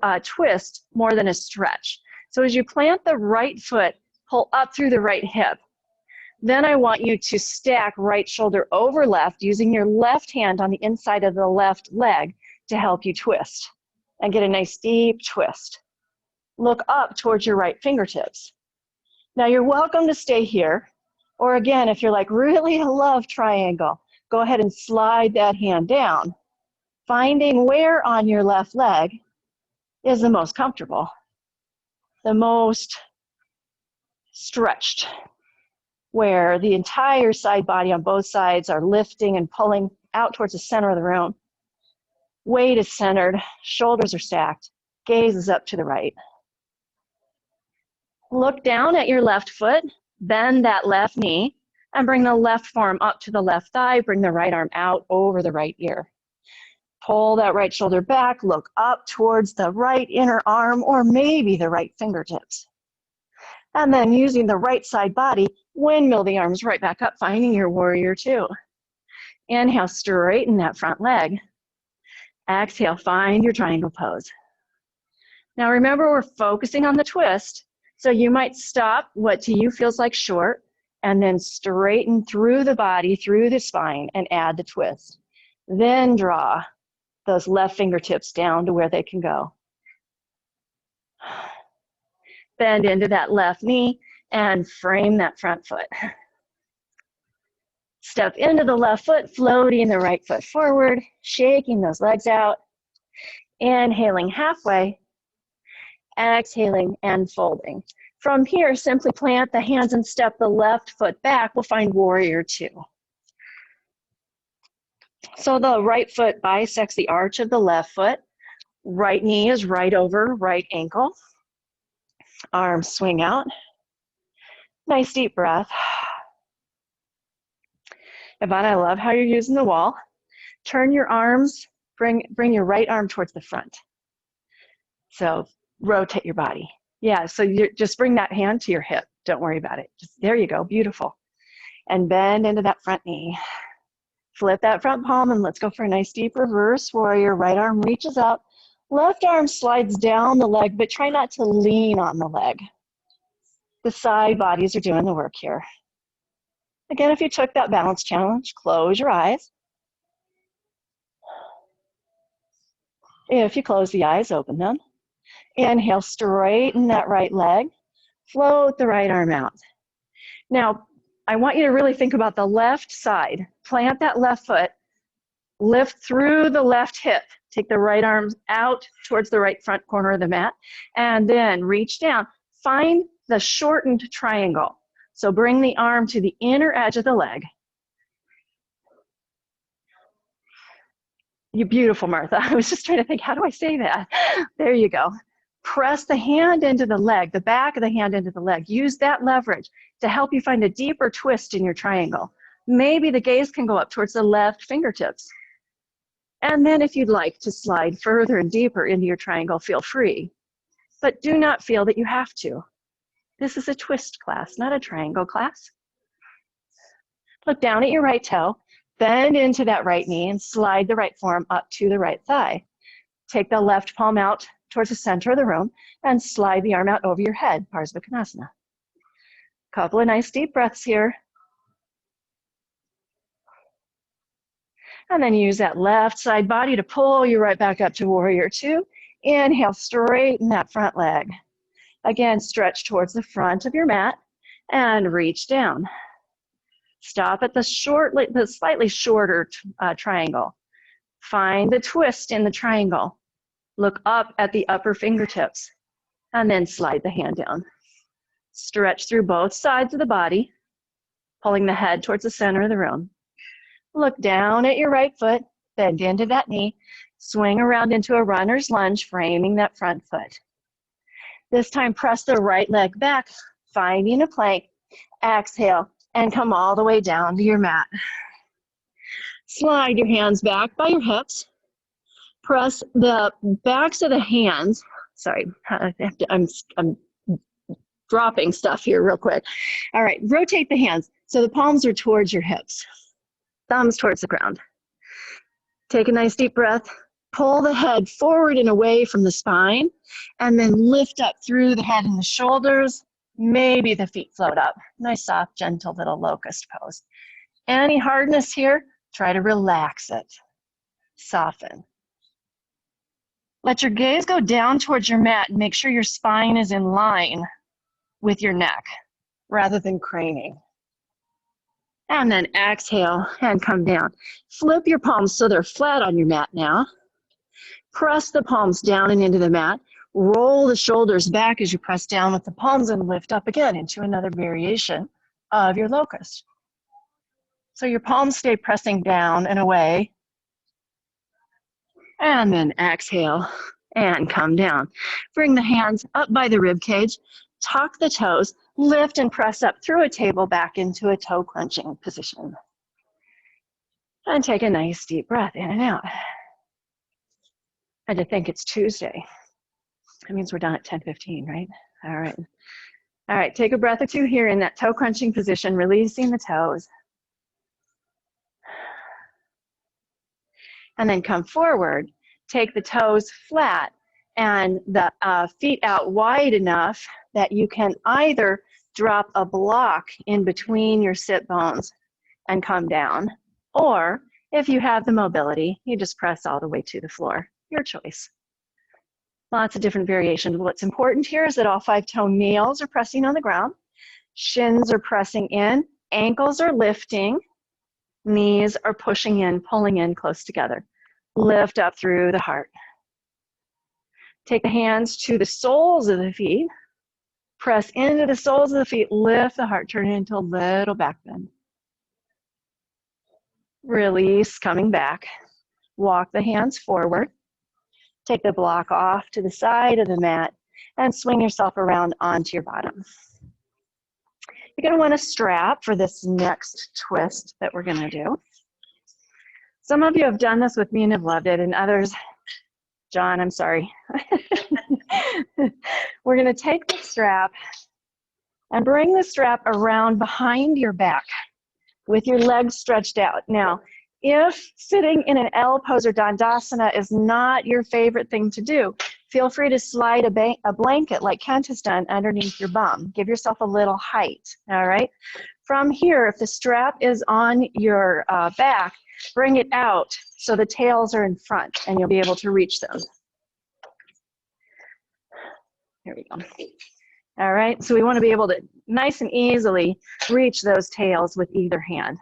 a twist more than a stretch. So as you plant the right foot, pull up through the right hip. Then I want you to stack right shoulder over left using your left hand on the inside of the left leg to help you twist and get a nice deep twist. Look up towards your right fingertips. Now you're welcome to stay here. Or again, if you're like, really, I love triangle, go ahead and slide that hand down, finding where on your left leg is the most comfortable, the most stretched, where the entire side body on both sides are lifting and pulling out towards the center of the room. Weight is centered, shoulders are stacked, gaze is up to the right. Look down at your left foot, bend that left knee, and bring the left forearm up to the left thigh, bring the right arm out over the right ear. Pull that right shoulder back, look up towards the right inner arm or maybe the right fingertips. And then using the right side body, windmill the arms right back up, finding your warrior two. Inhale, straighten that front leg. Exhale, find your triangle pose. Now remember, we're focusing on the twist, so you might stop what to you feels like short, and then straighten through the body, through the spine, and add the twist. Then draw those left fingertips down to where they can go. Bend into that left knee and frame that front foot. Step into the left foot, floating the right foot forward, shaking those legs out. Inhaling halfway, exhaling and folding. From here, simply plant the hands and step the left foot back. We'll find warrior two. So the right foot bisects the arch of the left foot. Right knee is right over right ankle. Arms swing out. Nice deep breath. Yvonne, I love how you're using the wall. Turn your arms, bring your right arm towards the front. So rotate your body. Yeah, so you just bring that hand to your hip. Don't worry about it. Just, there you go, beautiful. And bend into that front knee. Flip that front palm and let's go for a nice deep reverse warrior. Right arm reaches up. Left arm slides down the leg, but try not to lean on the leg. The side bodies are doing the work here. Again, if you took that balance challenge, close your eyes. If you close the eyes, open them. Inhale, straighten that right leg. Float the right arm out. Now, I want you to really think about the left side. Plant that left foot. Lift through the left hip. Take the right arm out towards the right front corner of the mat. And then reach down. Find the shortened triangle. So bring the arm to the inner edge of the leg. You're beautiful, Martha. I was just trying to think, how do I say that? There you go. Press the hand into the leg, the back of the hand into the leg. Use that leverage to help you find a deeper twist in your triangle. Maybe the gaze can go up towards the left fingertips. And then if you'd like to slide further and deeper into your triangle, feel free. But do not feel that you have to. This is a twist class, not a triangle class. Look down at your right toe, bend into that right knee, and slide the right forearm up to the right thigh. Take the left palm out towards the center of the room and slide the arm out over your head, Parsvakonasana. Couple of nice deep breaths here. And then use that left side body to pull you right back up to warrior two. Inhale, straighten that front leg. Again, stretch towards the front of your mat and reach down. Stop at the slightly shorter triangle. Find the twist in the triangle. Look up at the upper fingertips and then slide the hand down. Stretch through both sides of the body, pulling the head towards the center of the room. Look down at your right foot, bend into that knee, swing around into a runner's lunge, framing that front foot. This time, press the right leg back, finding a plank. Exhale, and come all the way down to your mat. Slide your hands back by your hips. Press the backs of the hands. Sorry, I'm dropping stuff here real quick. All right, rotate the hands so the palms are towards your hips. Thumbs towards the ground. Take a nice deep breath. Pull the head forward and away from the spine, and then lift up through the head and the shoulders. Maybe the feet float up. Nice, soft, gentle little locust pose. Any hardness here, try to relax it. Soften. Let your gaze go down towards your mat and make sure your spine is in line with your neck rather than craning. And then exhale and come down. Flip your palms so they're flat on your mat now. Press the palms down and into the mat. Roll the shoulders back as you press down with the palms and lift up again into another variation of your locust. So your palms stay pressing down and away. And then exhale and come down. Bring the hands up by the rib cage. Tuck the toes. Lift and press up through a table back into a toe crunching position. And take a nice deep breath in and out. And to think it's Tuesday. That means we're done at 10:15, right? All right. All right, take a breath or two here in that toe crunching position, releasing the toes. And then come forward, take the toes flat and the feet out wide enough that you can either drop a block in between your sit bones and come down, or if you have the mobility, you just press all the way to the floor. Your choice. Lots of different variations. What's important here is that all 5 toenails are pressing on the ground, shins are pressing in, ankles are lifting, knees are pushing in, pulling in close together. Lift up through the heart. Take the hands to the soles of the feet. Press into the soles of the feet. Lift the heart, turn it into a little back bend. Release, coming back. Walk the hands forward. Take the block off to the side of the mat and swing yourself around onto your bottom. You're going to want to strap for this next twist that we're going to do. Some of you have done this with me and have loved it, and others, John, I'm sorry. We're going to take the strap and bring the strap around behind your back with your legs stretched out. Now, if sitting in an L pose or Dandasana is not your favorite thing to do, feel free to slide a blanket like Kent has done underneath your bum. Give yourself a little height, all right? From here, if the strap is on your back, bring it out so the tails are in front and you'll be able to reach them. Here we go. All right, so we want to be able to nice and easily reach those tails with either hand.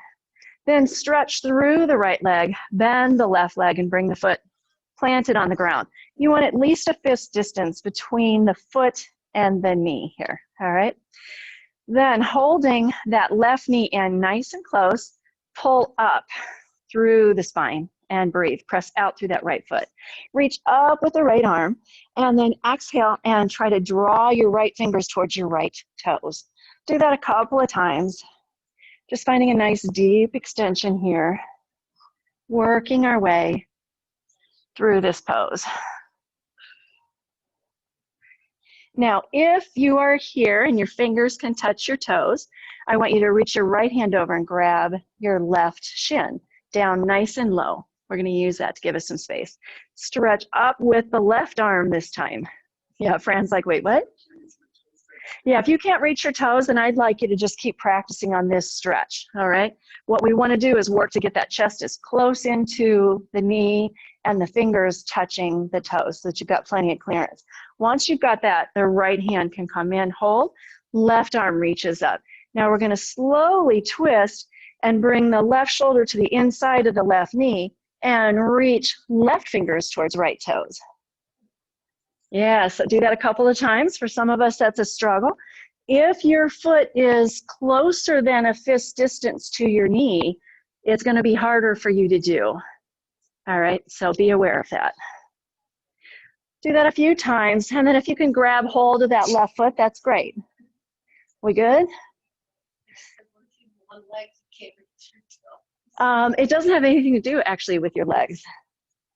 Then stretch through the right leg, bend the left leg, and bring the foot planted on the ground. You want at least a fist distance between the foot and the knee here, all right? Then holding that left knee in nice and close, pull up through the spine and breathe. Press out through that right foot. Reach up with the right arm, and then exhale and try to draw your right fingers towards your right toes. Do that a couple of times. Just finding a nice deep extension here, working our way through this pose. Now, if you are here and your fingers can touch your toes, I want you to reach your right hand over and grab your left shin down nice and low. We're going to use that to give us some space. Stretch up with the left arm this time. Yeah, Fran's like, wait, what? Yeah, if you can't reach your toes, then I'd like you to just keep practicing on this stretch, all right? What we want to do is work to get that chest as close into the knee and the fingers touching the toes so that you've got plenty of clearance. Once you've got that, the right hand can come in, hold, left arm reaches up. Now we're going to slowly twist and bring the left shoulder to the inside of the left knee and reach left fingers towards right toes. Yeah, so do that a couple of times. For some of us, that's a struggle. If your foot is closer than a fist distance to your knee, it's going to be harder for you to do. All right, so be aware of that. Do that a few times, and then if you can grab hold of that left foot, that's great. We good? One leg, you can't reach yourself. It doesn't have anything to do actually with your legs.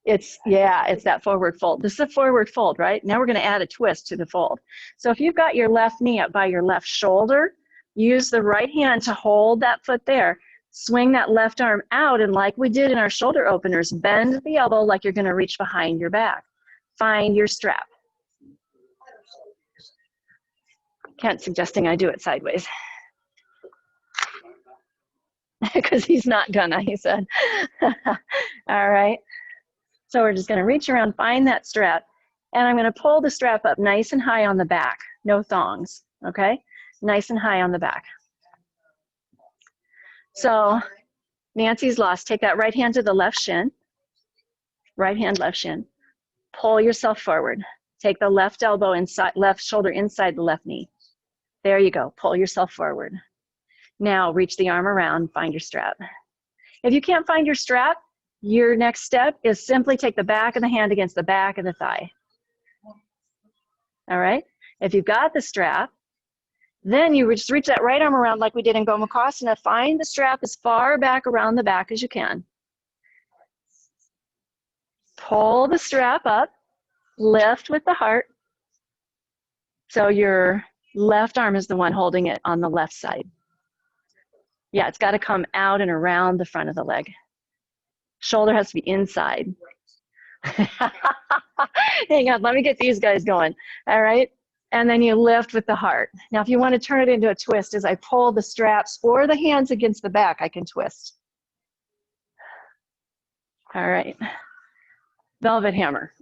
It's that forward fold. This is a forward fold, right? Now we're going to add a twist to the fold. So if you've got your left knee up by your left shoulder, use the right hand to hold that foot there. Swing that left arm out, and like we did in our shoulder openers, bend the elbow like you're going to reach behind your back. Find your strap. Kent's suggesting I do it sideways. Because he's not gonna, he said. All right. So we're just going to reach around, find that strap, and I'm going to pull the strap up nice and high on the back. No thongs, okay? Nice and high on the back. So Nancy's lost. Take that right hand to the left shin. Right hand, left shin. Pull yourself forward. Take the left elbow inside, left shoulder inside the left knee. There you go. Pull yourself forward. Now reach the arm around, find your strap. If you can't find your strap, your next step is simply take the back of the hand against the back of the thigh. All right? If you've got the strap, then you just reach that right arm around like we did in Gomukhasana. Find the strap as far back around the back as you can. Pull the strap up, lift with the heart. So your left arm is the one holding it on the left side. Yeah, it's got to come out and around the front of the leg. Shoulder has to be inside. Hang on, let me get these guys going. All right, and then you lift with the heart. Now, if you want to turn it into a twist, as I pull the straps or the hands against the back, I can twist. All right, velvet hammer.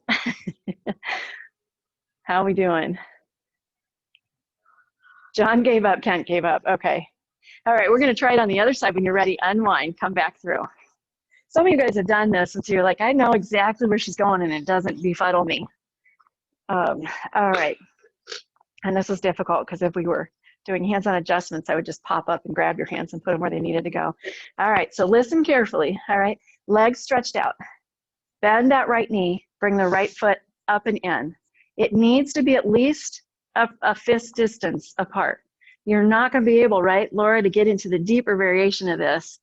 How are we doing? John gave up, Kent gave up. Okay. All right, we're going to try it on the other side. When you're ready, unwind, come back through. Some of you guys have done this, and so you're like, I know exactly where she's going, and it doesn't befuddle me. All right. And this is difficult because if we were doing hands-on adjustments, I would just pop up and grab your hands and put them where they needed to go. All right, so listen carefully. All right, legs stretched out. Bend that right knee. Bring the right foot up and in. It needs to be at least a fist distance apart. You're not going to be able, right, Laura, to get into the deeper variation of this.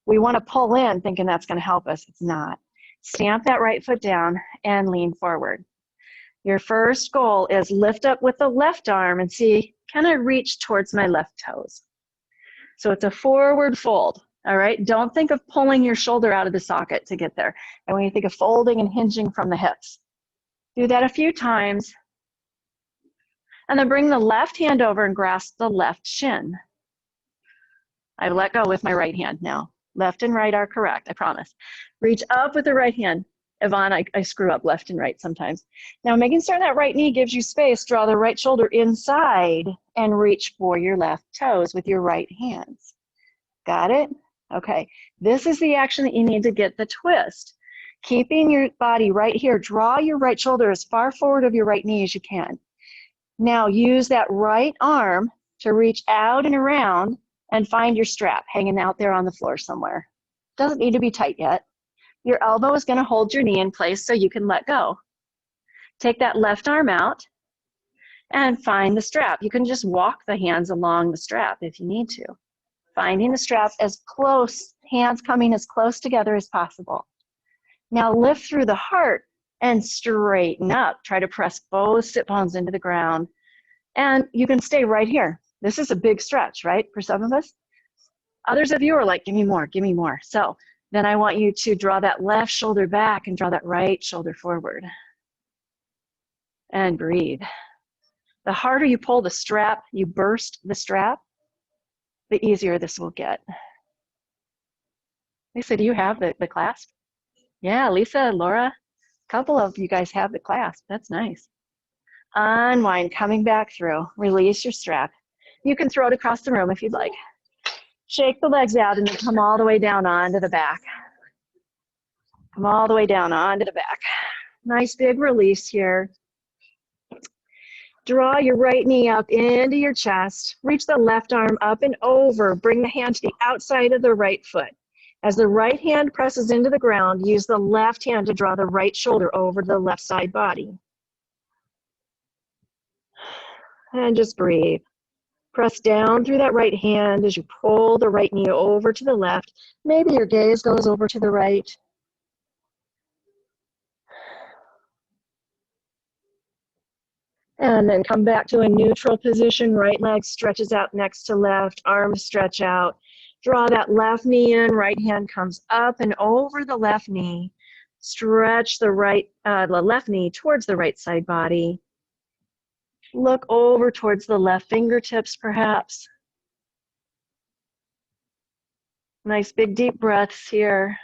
We want to pull in thinking that's going to help us. It's not. Stamp that right foot down and lean forward. Your first goal is lift up with the left arm and see, can I reach towards my left toes? So it's a forward fold, all right? Don't think of pulling your shoulder out of the socket to get there. And when you think of folding and hinging from the hips, do that a few times. And then bring the left hand over and grasp the left shin. I let go with my right hand now. Left and right are correct, I promise. Reach up with the right hand. Yvonne, I screw up left and right sometimes. Now, making certain that right knee gives you space, draw the right shoulder inside and reach for your left toes with your right hands. Got it? Okay, this is the action that you need to get the twist. Keeping your body right here, draw your right shoulder as far forward of your right knee as you can. Now, use that right arm to reach out and around and find your strap hanging out there on the floor somewhere. Doesn't need to be tight yet. Your elbow is going to hold your knee in place so you can let go. Take that left arm out and find the strap. You can just walk the hands along the strap if you need to. Finding the strap as close, hands coming as close together as possible. Now lift through the heart and straighten up. Try to press both sit bones into the ground. And you can stay right here. This is a big stretch, right, for some of us? Others of you are like, give me more, give me more. So then I want you to draw that left shoulder back and draw that right shoulder forward. And breathe. The harder you pull the strap, you burst the strap, the easier this will get. Lisa, do you have the clasp? Yeah, Lisa, Laura, a couple of you guys have the clasp. That's nice. Unwind, coming back through. Release your strap. You can throw it across the room if you'd like. Shake the legs out and then come all the way down onto the back. Come all the way down onto the back. Nice big release here. Draw your right knee up into your chest. Reach the left arm up and over. Bring the hand to the outside of the right foot. As the right hand presses into the ground, use the left hand to draw the right shoulder over the left side body. And just breathe. Press down through that right hand as you pull the right knee over to the left. Maybe your gaze goes over to the right. And then come back to a neutral position. Right leg stretches out next to left, arms stretch out. Draw that left knee in, right hand comes up and over the left knee. Stretch the left knee towards the right side body. Look over towards the left fingertips, perhaps. Nice big deep breaths here.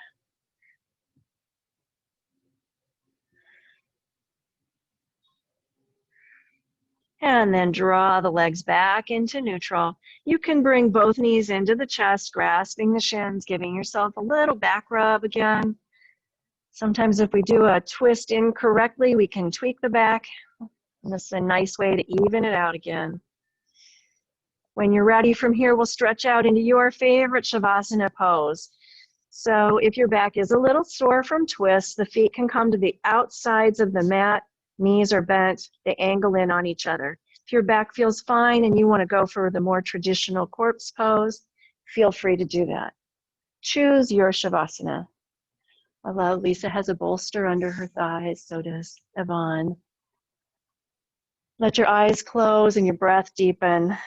And then draw the legs back into neutral. You can bring both knees into the chest, grasping the shins, giving yourself a little back rub again. Sometimes if we do a twist incorrectly, we can tweak the back. And this is a nice way to even it out again. When you're ready from here, we'll stretch out into your favorite Shavasana pose. So if your back is a little sore from twists, the feet can come to the outsides of the mat, knees are bent, they angle in on each other. If your back feels fine and you want to go for the more traditional corpse pose, feel free to do that. Choose your Shavasana. Lisa has a bolster under her thighs, so does Yvonne. Let your eyes close and your breath deepen.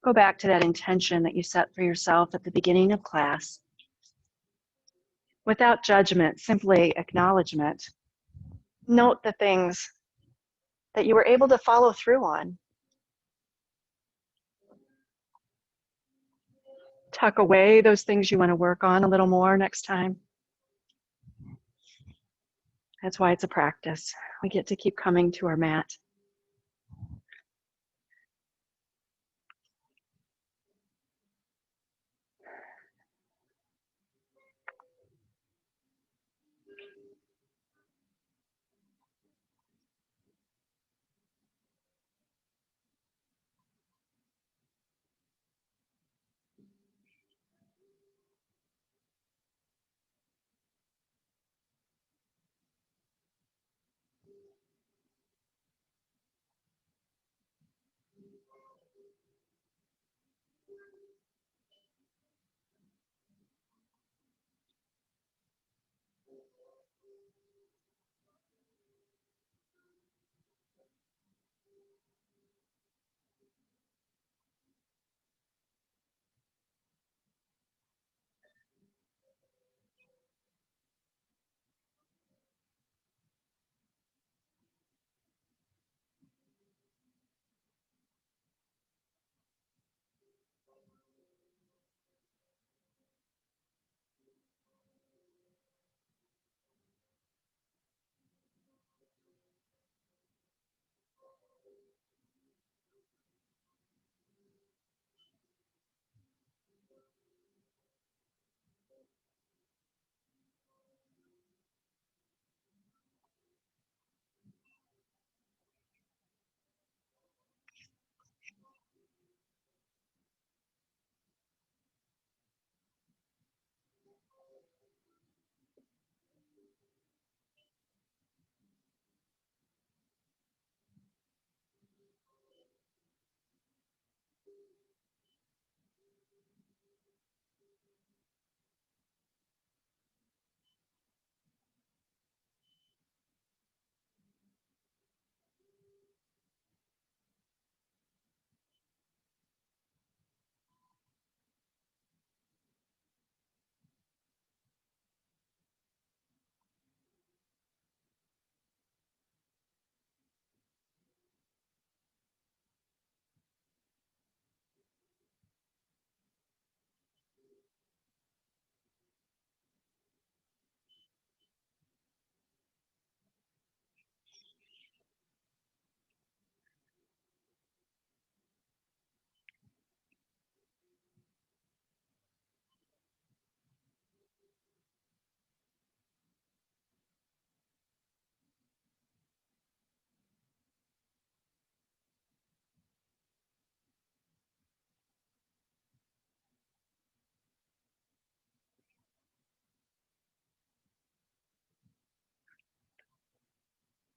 Go back to that intention that you set for yourself at the beginning of class. Without judgment, simply acknowledgement. Note the things that you were able to follow through on. Tuck away those things you want to work on a little more next time. That's why it's a practice. We get to keep coming to our mat.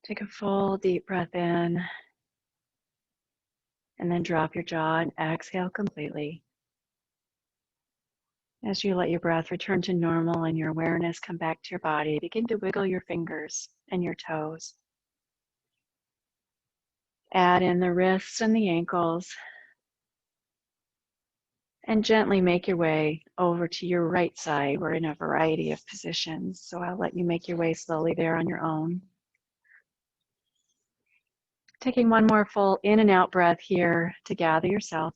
Take a full deep breath in, and then drop your jaw and exhale completely. As you let your breath return to normal and your awareness come back to your body, begin to wiggle your fingers and your toes. Add in the wrists and the ankles, and gently make your way over to your right side. We're in a variety of positions, so I'll let you make your way slowly there on your own. Taking one more full in and out breath here to gather yourself.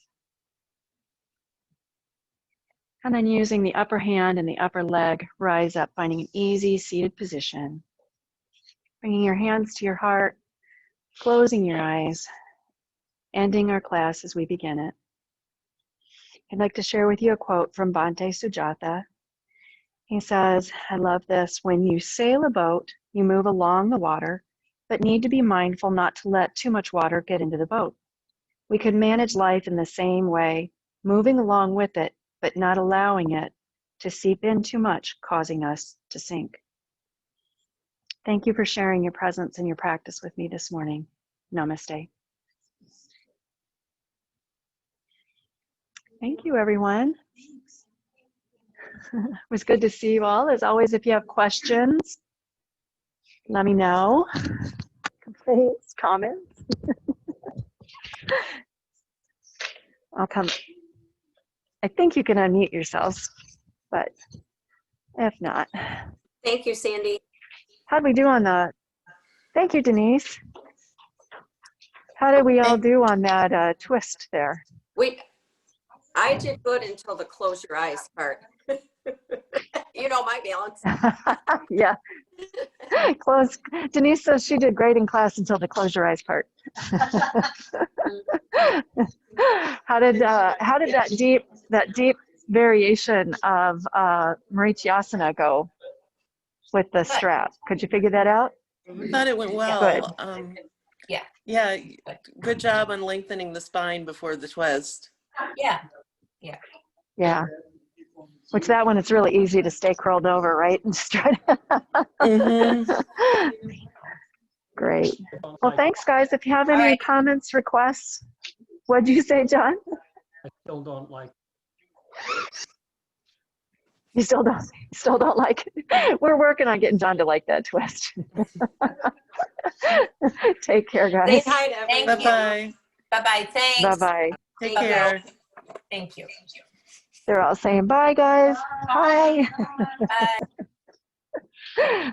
And then using the upper hand and the upper leg, rise up, finding an easy seated position. Bringing your hands to your heart, closing your eyes, ending our class as we begin it. I'd like to share with you a quote from Bhante Sujatha. He says, I love this, when you sail a boat, you move along the water, but need to be mindful not to let too much water get into the boat. We could manage life in the same way, moving along with it, but not allowing it to seep in too much, causing us to sink. Thank you for sharing your presence and your practice with me this morning. Namaste. Thank you, everyone. It was good to see you all. As always, if you have questions, let me know. Complaints, comments. I'll come. I think you can unmute yourselves, but if not. Thank you, Sandy. How'd we do on that? Thank you, Denise. How did we all do on that twist there? I did good until the close your eyes part. You know my balance. Yeah. Close. Denise says she did great in class until the close your eyes part. How did that deep variation of Marityasana go with the strap? Could you figure that out? I thought it went well. Yeah, good job on lengthening the spine before the twist. Yeah. Which that one, it's really easy to stay curled over, right? And just try to. Great. Well, thanks, guys. If you have any comments, requests, what'd you say, John? I still don't like. You still don't like it? We're working on getting John to like that twist. Take care, guys. Say hi to everyone. Bye-bye. Bye-bye, thanks. Bye-bye. Take care. Thank you. They're all saying bye, guys. Bye. Bye.